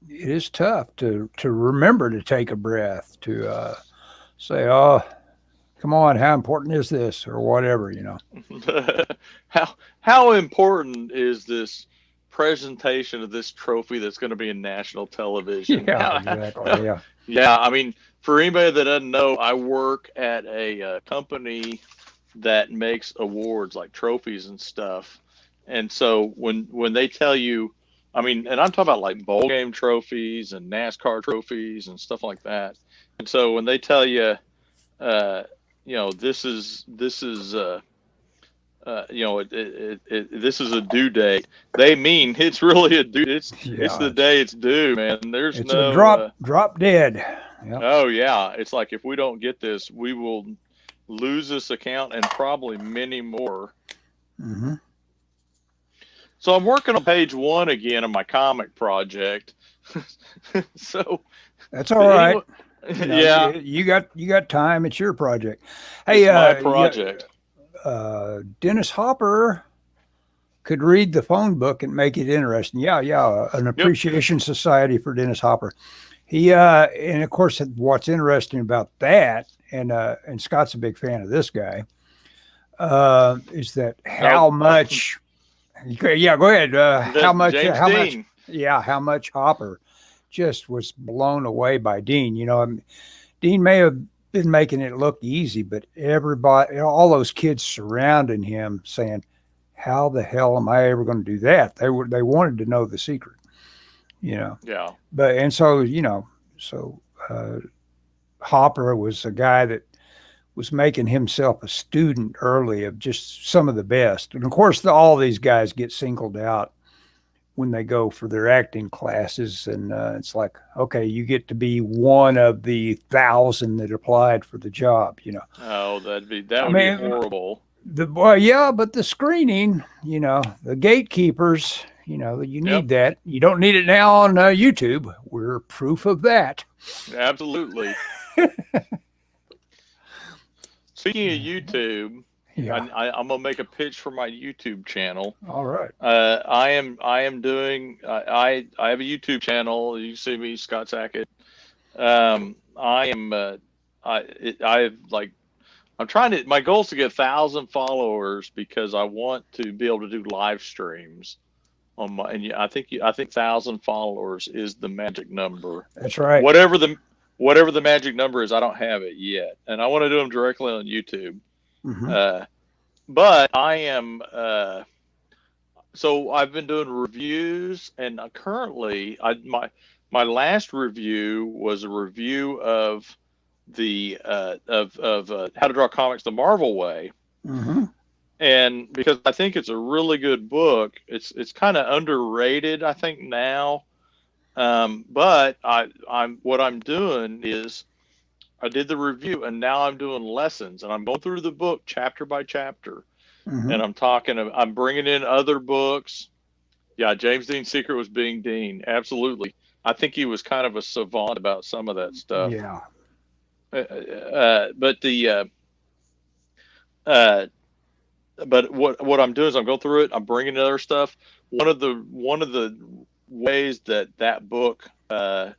Speaker 1: is tough to remember to take a breath, to say, "Oh, come on, how important is this?" or whatever.
Speaker 2: how important is this presentation of this trophy that's going to be in national television?
Speaker 1: Yeah, exactly. Yeah.
Speaker 2: Yeah, I mean, for anybody that doesn't know, I work at a company that makes awards like trophies and stuff. And so when they tell you, I mean, and I'm talking about like bowl game trophies and NASCAR trophies and stuff like that. And so when they tell you, uh, this is a due date. They mean it's really a due. It's
Speaker 1: Yeah,
Speaker 2: the day it's due, man. There's
Speaker 1: it's a
Speaker 2: no.
Speaker 1: drop dead. Yep.
Speaker 2: Oh yeah, it's like if we don't get this, we will lose this account and probably many more.
Speaker 1: Hmm.
Speaker 2: So I'm working on page one again of my comic project. So
Speaker 1: That's all right.
Speaker 2: anyone,
Speaker 1: You,
Speaker 2: yeah,
Speaker 1: you got time. It's your project. Hey,
Speaker 2: it's my project.
Speaker 1: Dennis Hopper could read the phone book and make it interesting. Yeah, yeah. An
Speaker 2: Yep.
Speaker 1: appreciation society for Dennis Hopper. He and of course, what's interesting about that, and Scott's a big fan of this guy, is that
Speaker 2: Oh,
Speaker 1: how much. Yeah, go ahead. How
Speaker 2: that's
Speaker 1: much?
Speaker 2: James
Speaker 1: How much?
Speaker 2: Dean.
Speaker 1: Yeah, how much Hopper just was blown away by Dean. Dean may have been making it look easy, but everybody, all those kids surrounding him, saying, "How the hell am I ever going to do that?" They wanted to know the secret. You know,
Speaker 2: Yeah.
Speaker 1: but and so so uh, Hopper was a guy that was making himself a student early of just some of the best, and of course, all these guys get singled out when they go for their acting classes, and it's like, okay, you get to be one of the 1,000 that applied for the job.
Speaker 2: Oh, that
Speaker 1: I
Speaker 2: would be
Speaker 1: mean,
Speaker 2: horrible.
Speaker 1: the well, yeah, but the screening, the gatekeepers, you
Speaker 2: Yep.
Speaker 1: need that. You don't need it now on YouTube. We're proof of that.
Speaker 2: Absolutely. Speaking of YouTube,
Speaker 1: Yeah.
Speaker 2: I'm gonna make a pitch for my YouTube channel.
Speaker 1: All right.
Speaker 2: I am doing. I have a YouTube channel. You can see me, Scott Sackett. I am. I like. I'm trying to. My goal is to get 1,000 followers because I want to be able to do live streams on my. And I think 1,000 followers is the magic number.
Speaker 1: That's right.
Speaker 2: Whatever the magic number is, I don't have it yet, and I want to do them directly on YouTube.
Speaker 1: Hmm.
Speaker 2: Uh, but I am. So I've been doing reviews, and currently, my last review was a review of the of How to Draw Comics the Marvel Way,
Speaker 1: Hmm.
Speaker 2: and because I think it's a really good book, it's kind of underrated, I think now. But I'm what I'm doing is I did the review, and now I'm doing lessons, and I'm going through the book chapter by chapter,
Speaker 1: Mm-hmm.
Speaker 2: and I'm bringing in other books. Yeah, James Dean's secret was being Dean. Absolutely. I think he was kind of a savant about some of that stuff.
Speaker 1: Yeah.
Speaker 2: But uh, but what I'm doing is I'm going through it. I'm bringing in other stuff. One of the ways that book, I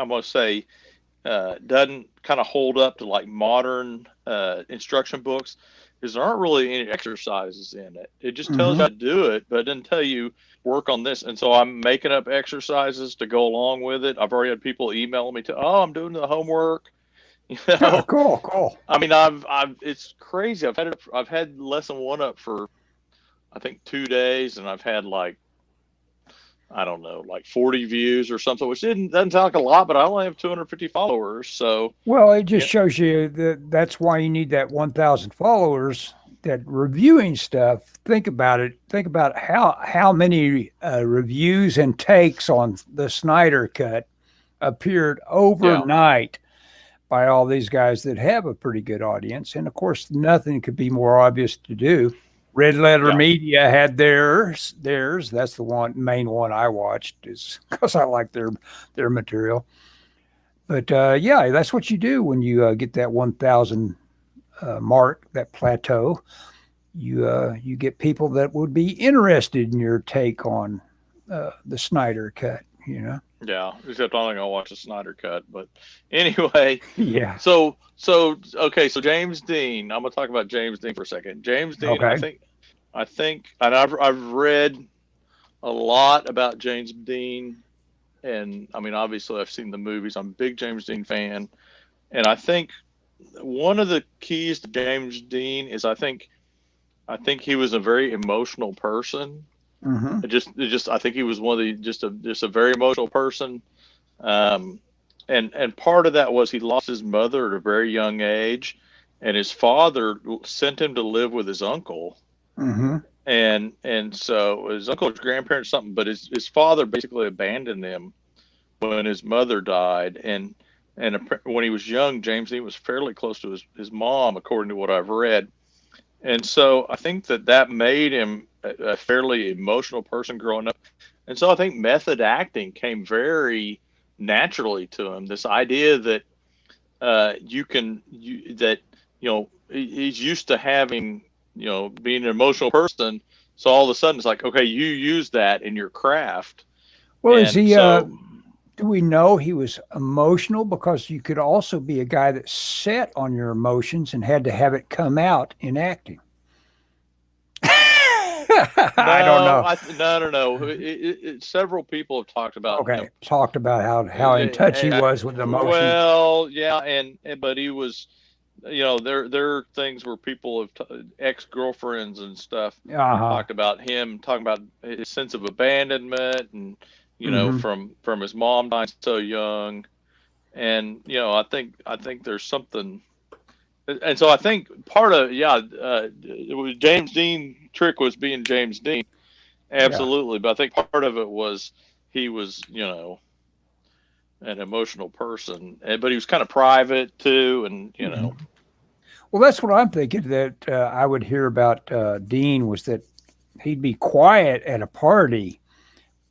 Speaker 2: must say, doesn't kind of hold up to like modern instruction books is there aren't really any exercises in it. It just tells you
Speaker 1: Mm-hmm.
Speaker 2: how to do it, but it doesn't tell you work on this. And so I'm making up exercises to go along with it. I've already had people email me I'm doing the homework. You know,
Speaker 1: Cool. Cool.
Speaker 2: I mean, it's crazy. I've had lesson one up for I think 2 days, and I've had like I don't know, like 40 views or something, which doesn't sound like a lot, but I only have 250 followers. So,
Speaker 1: Well, it just
Speaker 2: yeah,
Speaker 1: shows you that that's why you need that 1,000 followers. That reviewing stuff. Think about it. Think about how many reviews and takes on the Snyder Cut appeared
Speaker 2: yeah,
Speaker 1: overnight by all these guys that have a pretty good audience. And of course, nothing could be more obvious to do. Red Letter
Speaker 2: yeah,
Speaker 1: Media had theirs. Theirs. That's the main one I watched, is because I like their material. But yeah, that's what you do when you get that 1,000 mark, that plateau. You get people that would be interested in your take on the Snyder Cut. You know.
Speaker 2: yeah. Except I'm not gonna watch the Snyder Cut, but anyway.
Speaker 1: Yeah.
Speaker 2: So okay. So James Dean. I'm gonna talk about James Dean for a second. James Dean.
Speaker 1: Okay.
Speaker 2: And I've read a lot about James Dean, and I mean, obviously, I've seen the movies. I'm a big James Dean fan, and I think one of the keys to James Dean is I think he was a very emotional person.
Speaker 1: Mm-hmm.
Speaker 2: I think he was one of the just a very emotional person. Um, and part of that was he lost his mother at a very young age, and his father sent him to live with his uncle.
Speaker 1: Mm-hmm.
Speaker 2: And so his uncle, his grandparents, something, but his father basically abandoned him when his mother died. And when he was young, James Dean was fairly close to his mom, according to what I've read. And so I think that made him a fairly emotional person growing up. And so I think method acting came very naturally to him. This idea that that he's used to having being an emotional person. So all of a sudden it's like, okay, you use that in your craft.
Speaker 1: Well, is
Speaker 2: And
Speaker 1: he?
Speaker 2: so
Speaker 1: Do we know he was emotional? Because you could also be a guy that set on your emotions and had to have it come out in acting. I don't
Speaker 2: no,
Speaker 1: know.
Speaker 2: no. Several people have talked about
Speaker 1: Okay, talked about how in touch he
Speaker 2: uh,
Speaker 1: was with emotions.
Speaker 2: well, yeah, and but he was, there are things where people have ex girlfriends and stuff
Speaker 1: Uh huh.
Speaker 2: talking about his sense of abandonment, and
Speaker 1: Hmm.
Speaker 2: from his mom dying so young, and I think there's something, and so I think part of it was James Dean trick was being James Dean,
Speaker 1: Yeah.
Speaker 2: absolutely, but I think part of it was he was an emotional person, but he was kind of private too, and
Speaker 1: Hmm. Well, that's what I'm thinking. That I would hear about Dean was that he'd be quiet at a party,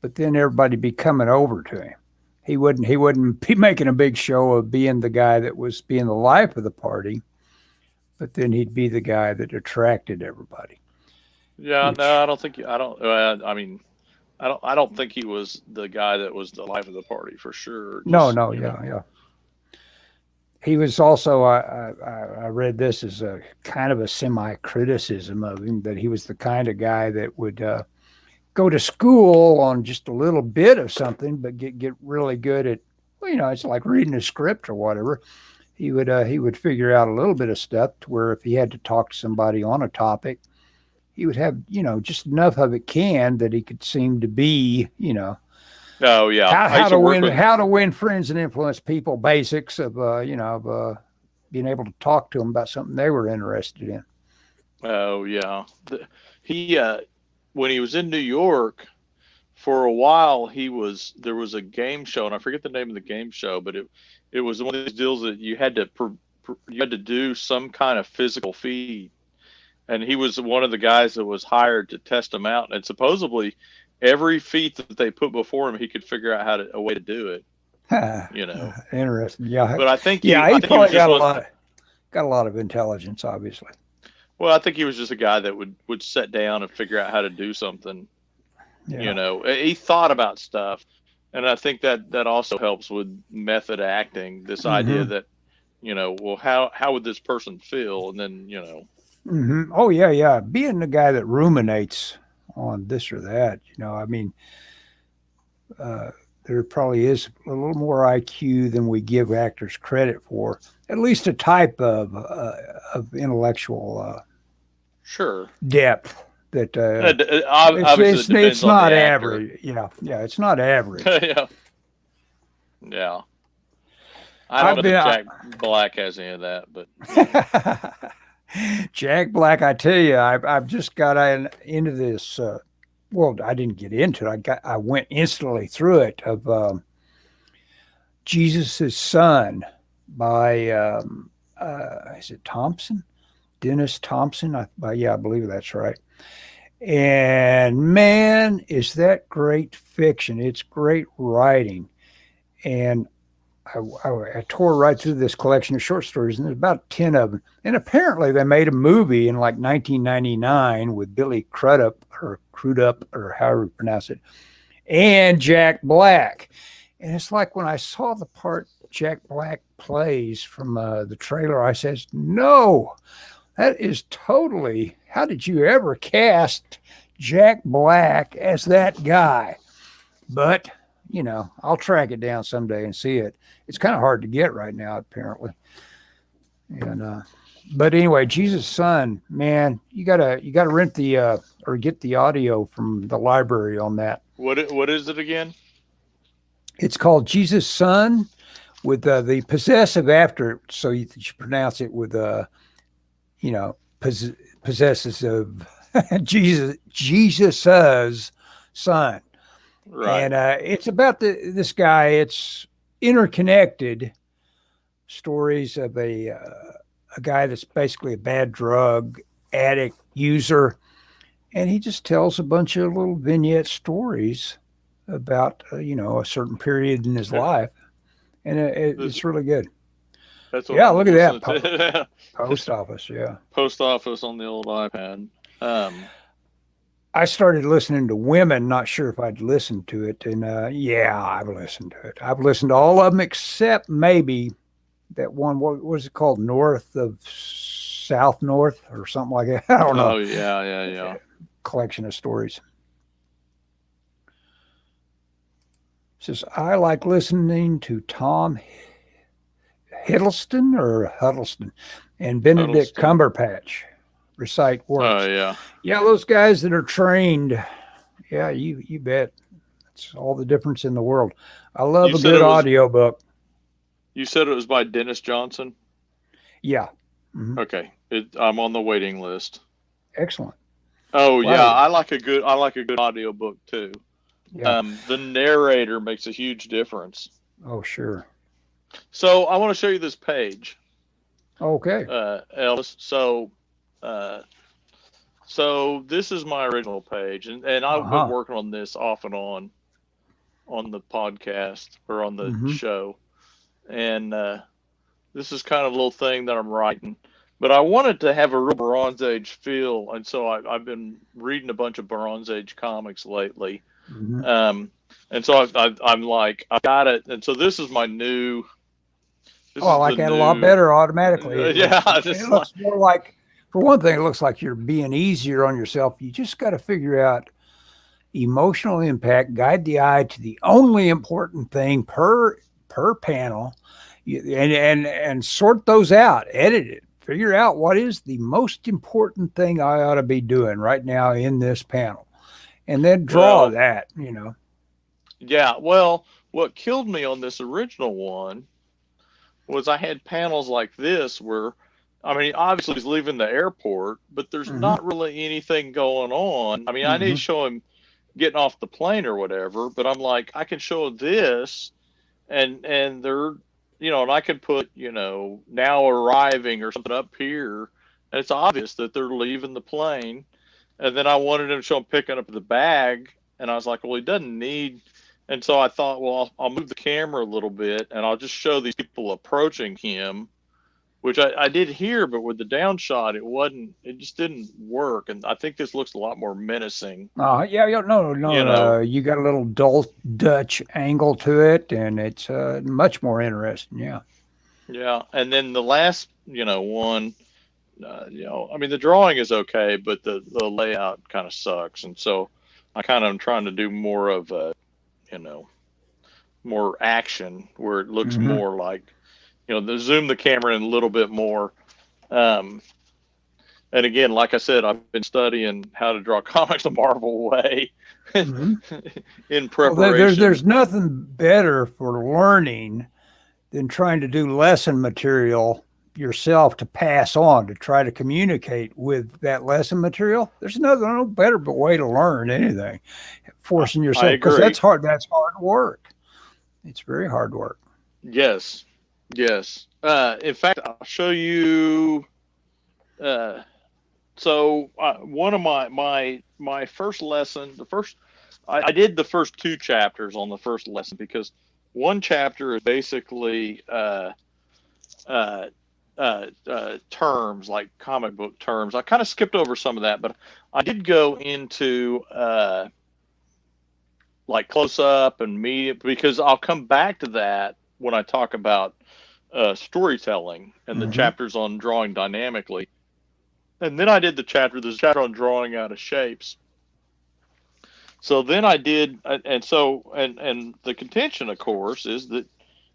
Speaker 1: but then everybody'd be coming over to him. He wouldn't be making a big show of being the guy that was being the life of the party, but then he'd be the guy that attracted everybody.
Speaker 2: yeah, no,
Speaker 1: Which
Speaker 2: I don't. I mean, I don't think he was the guy that was the life of the party for sure.
Speaker 1: no,
Speaker 2: Just
Speaker 1: no, yeah, yeah. He was also. I read this as a kind of a semi criticism of him, that he was the kind of guy that would go to school on just a little bit of something, but get really good at. Well, it's like reading a script or whatever. He would figure out a little bit of stuff to where if he had to talk to somebody on a topic, he would have just enough of it canned that he could seem to be
Speaker 2: oh yeah,
Speaker 1: how
Speaker 2: I
Speaker 1: how
Speaker 2: used to
Speaker 1: to
Speaker 2: work
Speaker 1: win
Speaker 2: with
Speaker 1: how to win friends and influence people, basics of being able to talk to them about something they were interested in.
Speaker 2: oh yeah, he when he was in New York for a while, there was a game show, and I forget the name of the game show, but it was one of these deals that you had to do some kind of physical feat, and he was one of the guys that was hired to test him out. And supposedly, every feat that they put before him, he could figure out a way to do it. You know,
Speaker 1: Interesting. Yeah.
Speaker 2: but
Speaker 1: Yeah,
Speaker 2: I
Speaker 1: he
Speaker 2: think he was
Speaker 1: probably
Speaker 2: just one.
Speaker 1: got a lot of intelligence, obviously.
Speaker 2: Well, I think he was just a guy that would sit down and figure out how to do something.
Speaker 1: Yeah.
Speaker 2: You know, he thought about stuff, and I think that also helps with method acting. This idea
Speaker 1: Mm-hmm.
Speaker 2: that, you know, well, how would this person feel, and then, you know,
Speaker 1: Mm-hmm. Oh yeah, yeah. Being the guy that ruminates on this or that, I mean, uh, there probably is a little more IQ than we give actors credit for. At least a type of intellectual
Speaker 2: sure.
Speaker 1: depth that
Speaker 2: Obviously, it
Speaker 1: it's
Speaker 2: depends on the
Speaker 1: not
Speaker 2: actor.
Speaker 1: average. Yeah, yeah, it's not average.
Speaker 2: Yeah, yeah. I don't
Speaker 1: I've
Speaker 2: know that
Speaker 1: been
Speaker 2: Jack Black has any of that, but you know,
Speaker 1: Jack Black. I tell you, I've just got into this. Well, I didn't get into it. I went instantly through it of Jesus' Son by is it Thompson? Dennis Thompson. Yeah, I believe that's right. And man, is that great fiction? It's great writing, and I tore right through this collection of short stories, and there's about 10 of them. And apparently, they made a movie in like 1999 with Billy Crudup, or however you pronounce it, and Jack Black. And it's like when I saw the part Jack Black plays from the trailer, I says, "No, that is totally. How did you ever cast Jack Black as that guy?" But I'll track it down someday and see it. It's kind of hard to get right now, apparently. And but anyway, Jesus' Son, man, you gotta rent the or get the audio from the library on that.
Speaker 2: what is it again?
Speaker 1: It's called Jesus' Son with the possessive after it, so you pronounce it with possesses of Jesus's son.
Speaker 2: Right.
Speaker 1: And it's about this guy. It's interconnected stories of a guy that's basically a bad drug addict user, and he just tells a bunch of little vignette stories about a certain period in his life, and it's really good.
Speaker 2: That's what
Speaker 1: Yeah,
Speaker 2: I'm
Speaker 1: look at that
Speaker 2: listening to.
Speaker 1: post office. Yeah,
Speaker 2: Post office on the old iPad.
Speaker 1: I started listening to Women. Not sure if I'd listened to it, and yeah, I've listened to it. I've listened to all of them except maybe that one. What was it called? North of South North or something like that. I don't know.
Speaker 2: Oh yeah.
Speaker 1: Collection of stories. It says I like listening to Tom Huddleston and Benedict Cumberbatch recite works.
Speaker 2: Oh yeah.
Speaker 1: Yeah, those guys that are trained. Yeah, you bet. It's all the difference in the world. I love a good audiobook.
Speaker 2: You said it was by Dennis Johnson?
Speaker 1: Yeah. Mm-hmm.
Speaker 2: Okay. I'm on the waiting list.
Speaker 1: Excellent.
Speaker 2: Oh wow. Yeah, I like a good audiobook too.
Speaker 1: Yeah.
Speaker 2: The narrator makes a huge difference.
Speaker 1: Oh, sure.
Speaker 2: So I want to show you this page.
Speaker 1: Okay.
Speaker 2: Ellis. So this is my original page, and I've been working on this off and on the podcast or on the show, and this is kind of a little thing that I'm writing. But I wanted to have a real Bronze Age feel, and so I've been reading a bunch of Bronze Age comics lately.
Speaker 1: Mm-hmm.
Speaker 2: And so I'm like, I got it. And so this is my new.
Speaker 1: I like that a lot better automatically.
Speaker 2: It
Speaker 1: looks more like, for one thing, it looks like you're being easier on yourself. You just got to figure out emotional impact, guide the eye to the only important thing per panel, and sort those out, edit it, figure out what is the most important thing I ought to be doing right now in this panel, and then draw that.
Speaker 2: Yeah. Well, what killed me on this original one was I had panels like this where, I mean, obviously he's leaving the airport, but there's not really anything going on. I mean, I need to show him getting off the plane or whatever, but I'm like, I can show this, and they're, and I could put, now arriving or something up here, and it's obvious that they're leaving the plane. And then I wanted him to show him picking up the bag, and I was like, well, he doesn't need. And so I thought, well, I'll move the camera a little bit, and I'll just show these people approaching him, which I did hear, but with the down shot, it just didn't work. And I think this looks a lot more menacing.
Speaker 1: Yeah, yeah, no,
Speaker 2: You know,
Speaker 1: you got a little dull Dutch angle to it, and it's much more interesting. Yeah.
Speaker 2: yeah. And then the last, one, I mean, the drawing is okay, but the layout kind of sucks. And so I kind of am trying to do more of a, you know, more action where it looks
Speaker 1: Hmm.
Speaker 2: more like, zoom the camera in a little bit more. Um, and again, like I said, I've been studying how to draw comics the Marvel way
Speaker 1: Hmm.
Speaker 2: in
Speaker 1: Well,
Speaker 2: preparation.
Speaker 1: there's nothing better for learning than trying to do lesson material yourself to pass on to try to communicate with that lesson material. There's no better way to learn anything. Forcing
Speaker 2: I
Speaker 1: yourself, because
Speaker 2: agree.
Speaker 1: that's hard work. It's very hard work.
Speaker 2: Yes, yes. In fact, I'll show you. Uh, one of my first lesson, I did the first two chapters on the first lesson because one chapter is basically uh, terms like comic book terms. I kind of skipped over some of that, but I did go into like close up and medium because I'll come back to that when I talk about storytelling and the
Speaker 1: Hmm.
Speaker 2: chapters on drawing dynamically. And then I did there's a chapter on drawing out of shapes. So then I did, and the contention, of course, is that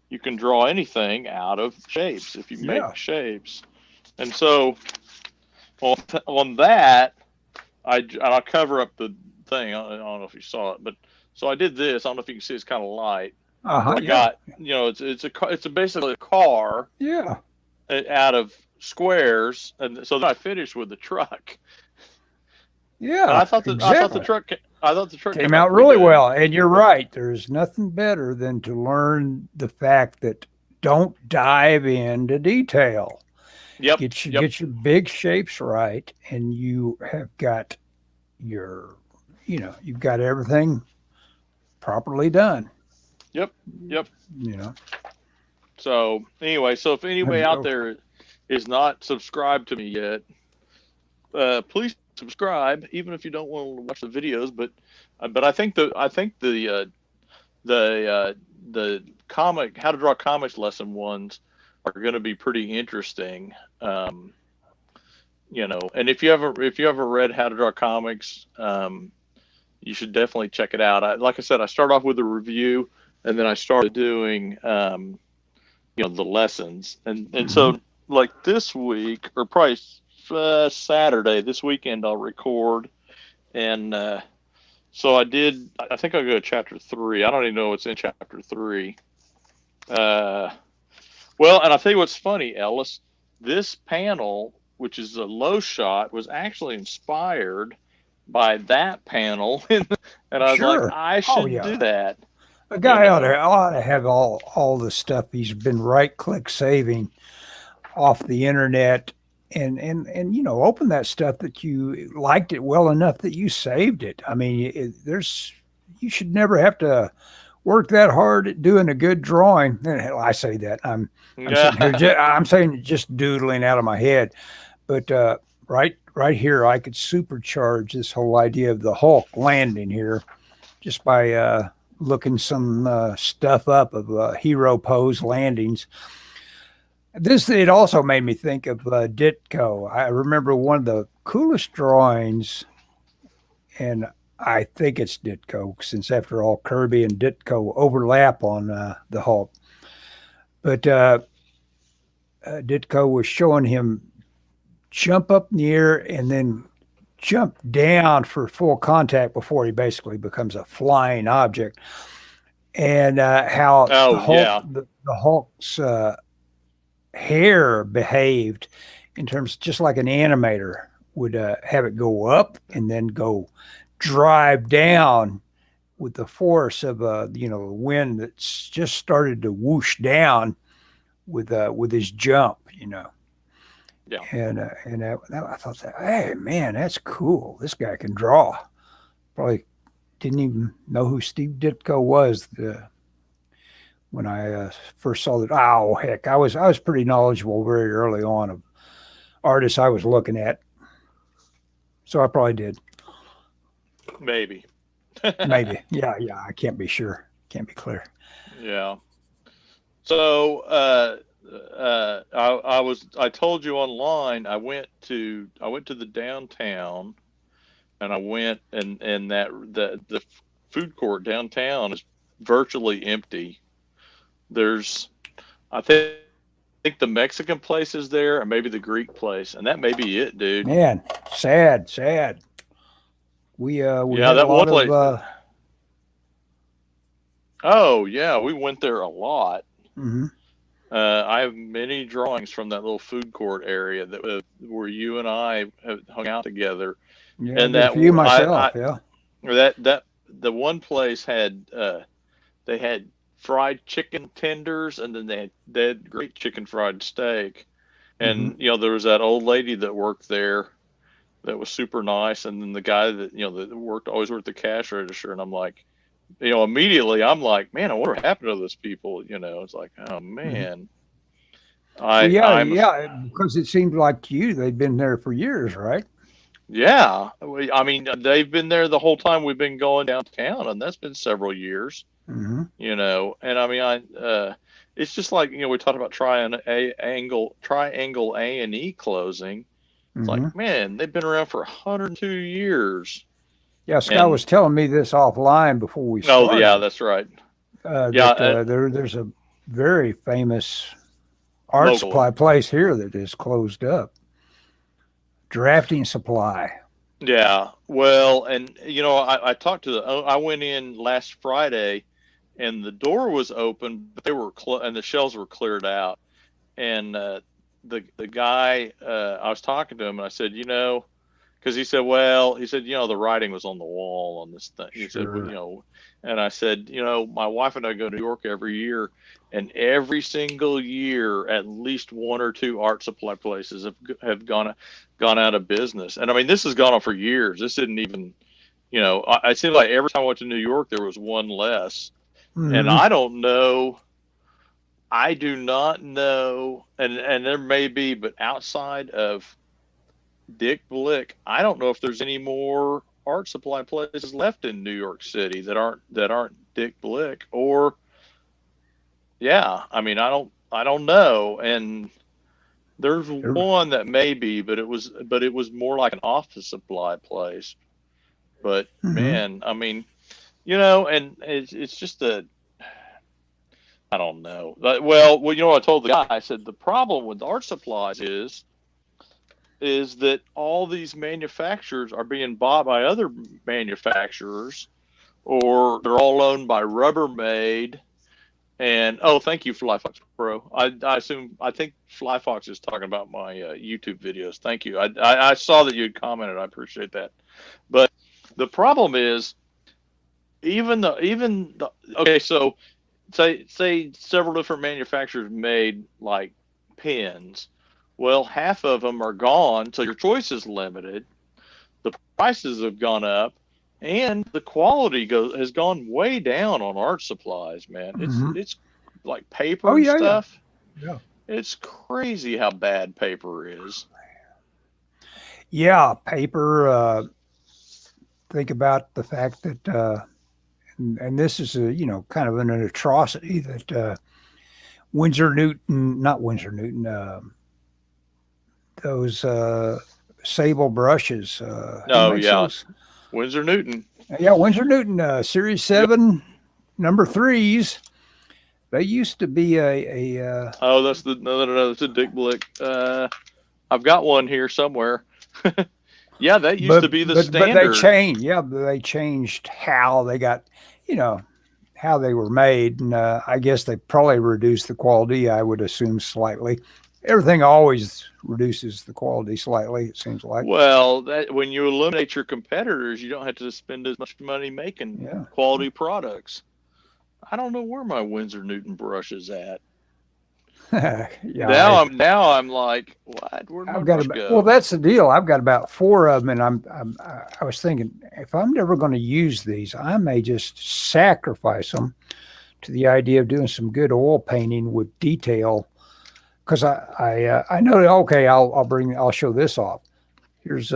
Speaker 2: you can draw anything out of shapes if you make
Speaker 1: Yeah.
Speaker 2: shapes. And so on that, I'll cover up the thing. I don't know if you saw it, but so I did this. I don't know if you can see. It's kind of light.
Speaker 1: Uh huh.
Speaker 2: Where I
Speaker 1: Yeah.
Speaker 2: got, it's basically a car
Speaker 1: Yeah.
Speaker 2: out of squares, and so then I finished with the truck. And
Speaker 1: Yeah. Exactly.
Speaker 2: I thought the truck
Speaker 1: Came
Speaker 2: came out
Speaker 1: out
Speaker 2: pretty
Speaker 1: really
Speaker 2: good.
Speaker 1: well. And you're right. There's nothing better than to learn the fact that don't dive into detail.
Speaker 2: Yep, yep,
Speaker 1: Get your big shapes right, and you have got your, you've got everything properly done.
Speaker 2: yep, yep.
Speaker 1: You know.
Speaker 2: So anyway, so if anybody out
Speaker 1: Oh,
Speaker 2: there is not subscribed to me yet, please subscribe, even if you don't want to watch the videos. But I think the comic how to draw comics lesson ones are going to be pretty interesting. And if you ever read How to Draw Comics, you should definitely check it out. Like I said, I start off with a review, and then I started doing the lessons, and
Speaker 1: hmm.
Speaker 2: so like this week or probably Saturday this weekend I'll record, and so I did. I think I'll go to chapter 3. I don't even know what's in chapter 3. Uh, well, and I'll tell you what's funny, Ellis. This panel, which is a low shot, was actually inspired by that panel, and I was like,
Speaker 1: Sure.
Speaker 2: I
Speaker 1: Oh
Speaker 2: should
Speaker 1: yeah.
Speaker 2: do that.
Speaker 1: A
Speaker 2: You
Speaker 1: guy
Speaker 2: know.
Speaker 1: ought to have all the stuff he's been right click saving off the internet, and open that stuff that you liked it well enough that you saved it. I mean, there's you should never have to work that hard at doing a good drawing. And I say that I'm sitting here
Speaker 2: Yeah.
Speaker 1: I'm saying just doodling out of my head, but right here I could supercharge this whole idea of the Hulk landing here just by looking some stuff up of hero pose landings. This it also made me think of Ditko. I remember one of the coolest drawings, and I think it's Ditko, since after all, Kirby and Ditko overlap on the Hulk. But Ditko was showing him jump up in the air and then jump down for full contact before he basically becomes a flying object, and how
Speaker 2: Oh yeah.
Speaker 1: The Hulk's hair behaved in terms just like an animator would have it go up and then go drive down with the force of the wind that's just started to whoosh down with his jump, you know.
Speaker 2: Yeah.
Speaker 1: I thought, hey man, that's cool. This guy can draw. Probably didn't even know who Steve Ditko was when I first saw that. Oh heck, I was pretty knowledgeable very early on of artists I was looking at, so I probably did.
Speaker 2: Maybe.
Speaker 1: Maybe, yeah. I can't be sure. Can't be clear.
Speaker 2: Yeah. So I told you online I went to the downtown, and I went, and the food court downtown is virtually empty. There's, I think the Mexican place is there, and maybe the Greek place, and that may be it, dude.
Speaker 1: Man, sad. We
Speaker 2: Yeah,
Speaker 1: had a
Speaker 2: that one
Speaker 1: lot
Speaker 2: place.
Speaker 1: of.
Speaker 2: Oh yeah, we went there a lot.
Speaker 1: Mhm.
Speaker 2: I have many drawings from that little food court area that where you and I have hung out together.
Speaker 1: Yeah, I
Speaker 2: And
Speaker 1: did a
Speaker 2: that
Speaker 1: few myself. Yeah.
Speaker 2: that the one place had they had fried chicken tenders, and then they had great chicken fried steak.
Speaker 1: Hmm.
Speaker 2: And there was that old lady that worked there that was super nice, and then the guy that that always worked the cash register. And I'm like, immediately I'm like, man, I wonder what happened to those people. It's like, oh
Speaker 1: Hmm.
Speaker 2: man,
Speaker 1: Well, yeah,
Speaker 2: I'm
Speaker 1: yeah, because it seemed like to you they'd been there for years, right?
Speaker 2: yeah. I mean, they've been there the whole time we've been going downtown, and that's been several years.
Speaker 1: Hmm.
Speaker 2: And I mean, it's just like we talked about triangle A&E closing. It's like,
Speaker 1: Hmm.
Speaker 2: man, they've been around for 102 years.
Speaker 1: Yeah, Scott
Speaker 2: And
Speaker 1: was telling me this offline before we
Speaker 2: oh yeah,
Speaker 1: started.
Speaker 2: that's right. Yeah,
Speaker 1: That there's a very famous art
Speaker 2: locally.
Speaker 1: supply place here that is closed up. Drafting supply.
Speaker 2: Yeah. Well, and I talked to I went in last Friday, and the door was open, but they were and the shelves were cleared out. And the guy, I was talking to him, and I said, because he said, well, the writing was on the wall on this thing. He said, well,
Speaker 1: Sure.
Speaker 2: and I said, my wife and I go to New York every year, and every single year, at least one or two art supply places have gone out of business. And I mean, this has gone on for years. This didn't even, it seemed like every time I went to New York, there was one less. And
Speaker 1: Hmm.
Speaker 2: I don't know. I do not know, and there may be, but outside of Dick Blick, I don't know if there's any more art supply places left in New York City that aren't Dick Blick. Or yeah, I mean, I don't know. And there's
Speaker 1: There-
Speaker 2: one that may be, but it was more like an office supply place. But
Speaker 1: mhm.
Speaker 2: man, I mean, and it's just I don't know. Well, what I told the guy, I said the problem with art supplies is that all these manufacturers are being bought by other manufacturers, or they're all owned by Rubbermaid. And oh, thank you, Flyfox Pro. I think Flyfox is talking about my YouTube videos. Thank you. I saw that you had commented. I appreciate that. But the problem is, okay, so say several different manufacturers made like pens. Well, half of them are gone, so your choice is limited. The prices have gone up, and the quality has gone way down on art supplies, man.
Speaker 1: Hmm.
Speaker 2: It's like paper
Speaker 1: Oh
Speaker 2: and
Speaker 1: yeah.
Speaker 2: stuff.
Speaker 1: Yeah.
Speaker 2: It's crazy how bad paper is.
Speaker 1: Yeah, paper. Think about the fact that, and this is kind of an atrocity that Windsor Newton, not Windsor Newton, those sable brushes. Who
Speaker 2: Oh
Speaker 1: makes
Speaker 2: yeah,
Speaker 1: those?
Speaker 2: Winsor Newton.
Speaker 1: Yeah, Windsor Newton, Series
Speaker 2: Yep.
Speaker 1: 7, number threes. They used to be
Speaker 2: Oh, that's no, that's a Dick Blick. I've got one here somewhere. Yeah, that used to be the
Speaker 1: but they
Speaker 2: standard.
Speaker 1: changed. Yeah, they changed how they got, you know, how they were made, and I guess they probably reduced the quality. I would assume slightly. Everything always reduces the quality slightly. It seems like.
Speaker 2: Well, when you eliminate your competitors, you don't have to spend as much money making
Speaker 1: Yeah.
Speaker 2: quality products. I don't know where my Winsor Newton brush is at.
Speaker 1: Yeah,
Speaker 2: Now I'm like, what? Where'd my
Speaker 1: I've got
Speaker 2: brush
Speaker 1: about, well,
Speaker 2: go?
Speaker 1: that's the deal. I've got about four of them, and I was thinking if I'm never going to use these, I may just sacrifice them to the idea of doing some good oil painting with detail. Because I know, okay, I'll show this off. Here's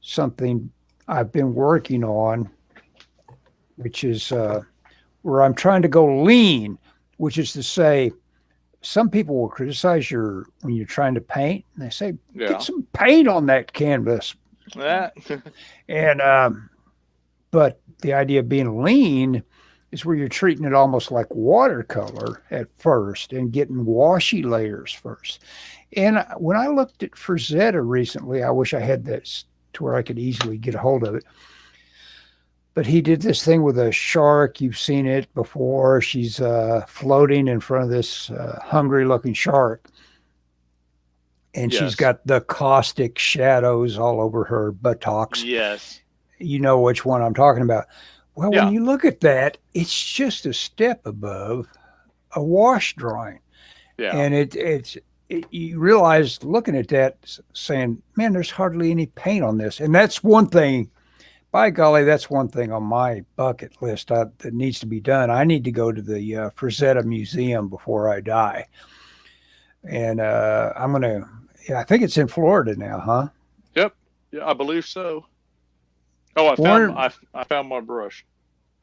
Speaker 1: something I've been working on, which is where I'm trying to go lean, which is to say, some people will criticize your when you're trying to paint, and they say, "Get
Speaker 2: Yeah.
Speaker 1: some paint on that canvas."
Speaker 2: That.
Speaker 1: And but the idea of being lean is where you're treating it almost like watercolor at first and getting washy layers first. And when I looked at Frazetta recently, I wish I had this to where I could easily get a hold of it. But he did this thing with a shark. You've seen it before. She's floating in front of this hungry looking shark. And she's
Speaker 2: Yes.
Speaker 1: got the caustic shadows all over her buttocks.
Speaker 2: Yes.
Speaker 1: You know which one I'm talking about. Well, when
Speaker 2: Yeah.
Speaker 1: you look at that, it's just a step above a wash drawing.
Speaker 2: Yeah.
Speaker 1: And you realize looking at that, saying, man, there's hardly any paint on this. And that's one thing, by golly, that's one thing on my bucket list that needs to be done. I need to go to the Frazetta Museum before I die. And I'm going to, yeah, I think it's in Florida now, huh?
Speaker 2: Yep. Yeah, I believe so. Oh,
Speaker 1: Born,
Speaker 2: I found my brush.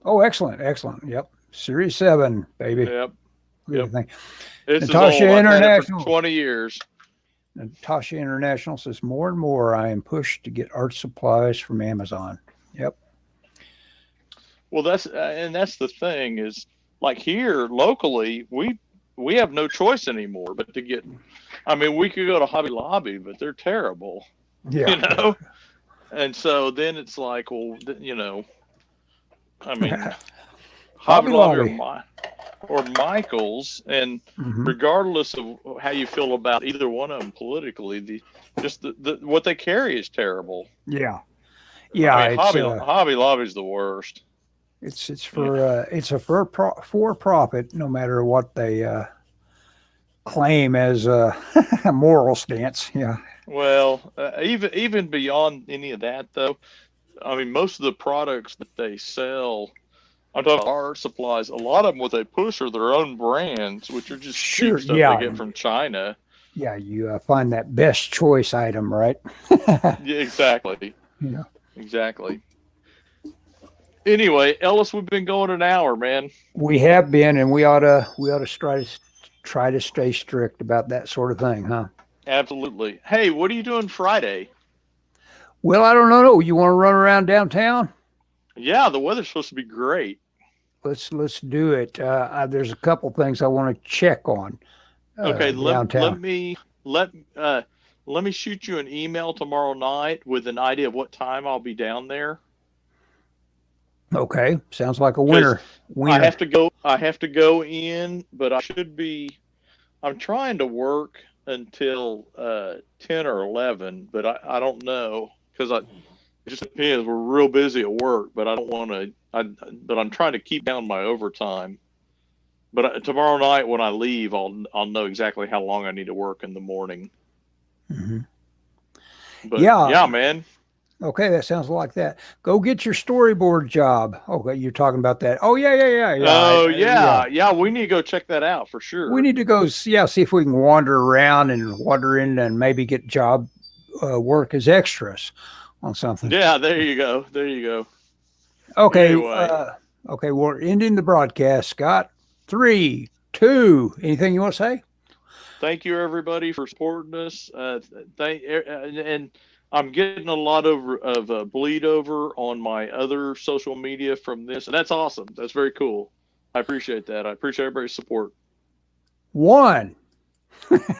Speaker 1: oh, excellent, excellent. Yep. Series 7, baby.
Speaker 2: Yep.
Speaker 1: Look
Speaker 2: Yep.
Speaker 1: at that thing.
Speaker 2: This is
Speaker 1: Natasha
Speaker 2: old. I've had it for
Speaker 1: International.
Speaker 2: 20 years.
Speaker 1: Natasha International says more and more I am pushed to get art supplies from Amazon. Yep.
Speaker 2: Well, that's the thing is like here locally, we have no choice anymore but to get. I mean, we could go to Hobby Lobby, but they're terrible, you
Speaker 1: Yeah.
Speaker 2: know. And so then it's like, well, I mean, Hobby
Speaker 1: Hobby
Speaker 2: Lobby
Speaker 1: Lobby.
Speaker 2: or Michaels, and
Speaker 1: Hmm.
Speaker 2: regardless of how you feel about either one of them politically, the what they carry is terrible.
Speaker 1: Yeah.
Speaker 2: I
Speaker 1: Yeah.
Speaker 2: mean, Hobby Lobby's the worst.
Speaker 1: It's
Speaker 2: Yeah.
Speaker 1: for it's a for profit, no matter what they claim as a moral stance. Yeah.
Speaker 2: Well, even beyond any of that, though, I mean, most of the products that they sell, I'm talking about art supplies. A lot of them, what they push are their own brands, which are just cheap
Speaker 1: Sure.
Speaker 2: stuff they
Speaker 1: Yeah.
Speaker 2: get from China.
Speaker 1: Yeah. You find that best choice item, right?
Speaker 2: Yeah, exactly,
Speaker 1: Yeah.
Speaker 2: exactly. Anyway, Ellis, we've been going an hour, man.
Speaker 1: We have been, and we ought to try to stay strict about that sort of thing, huh?
Speaker 2: Absolutely. Hey, what are you doing Friday?
Speaker 1: Well, I don't know. You want to run around downtown?
Speaker 2: Yeah, the weather's supposed to be great.
Speaker 1: Let's do it. There's a couple things I want to check on
Speaker 2: Okay,
Speaker 1: downtown.
Speaker 2: let let me shoot you an email tomorrow night with an idea of what time I'll be down there.
Speaker 1: Okay, sounds like a
Speaker 2: Because
Speaker 1: winner. Winner.
Speaker 2: I have to go in, but I should be. I'm trying to work until 10 or 11, but I don't know because it just depends. We're real busy at work, but I don't want to. But I'm trying to keep down my overtime. But tomorrow night when I leave, I'll know exactly how long I need to work in the morning.
Speaker 1: Hmm.
Speaker 2: But
Speaker 1: Yeah.
Speaker 2: yeah, man.
Speaker 1: Okay, that sounds like that. Go get your storyboard job. Okay, you're talking about that. Oh yeah.
Speaker 2: Oh
Speaker 1: Yeah.
Speaker 2: yeah. We need to go check that out for
Speaker 1: We
Speaker 2: sure.
Speaker 1: need to go. Yeah, see if we can wander around and wander in and maybe get job work as extras on something.
Speaker 2: Yeah, there you go. There you go.
Speaker 1: Okay.
Speaker 2: Anyway,
Speaker 1: Okay. We're ending the broadcast, Scott. 3, 2. Anything you want to say?
Speaker 2: thank you everybody for supporting us. And I'm getting a lot of bleed over on my other social media from this, and that's awesome. That's very cool. I appreciate that. I appreciate everybody's support.
Speaker 1: 1.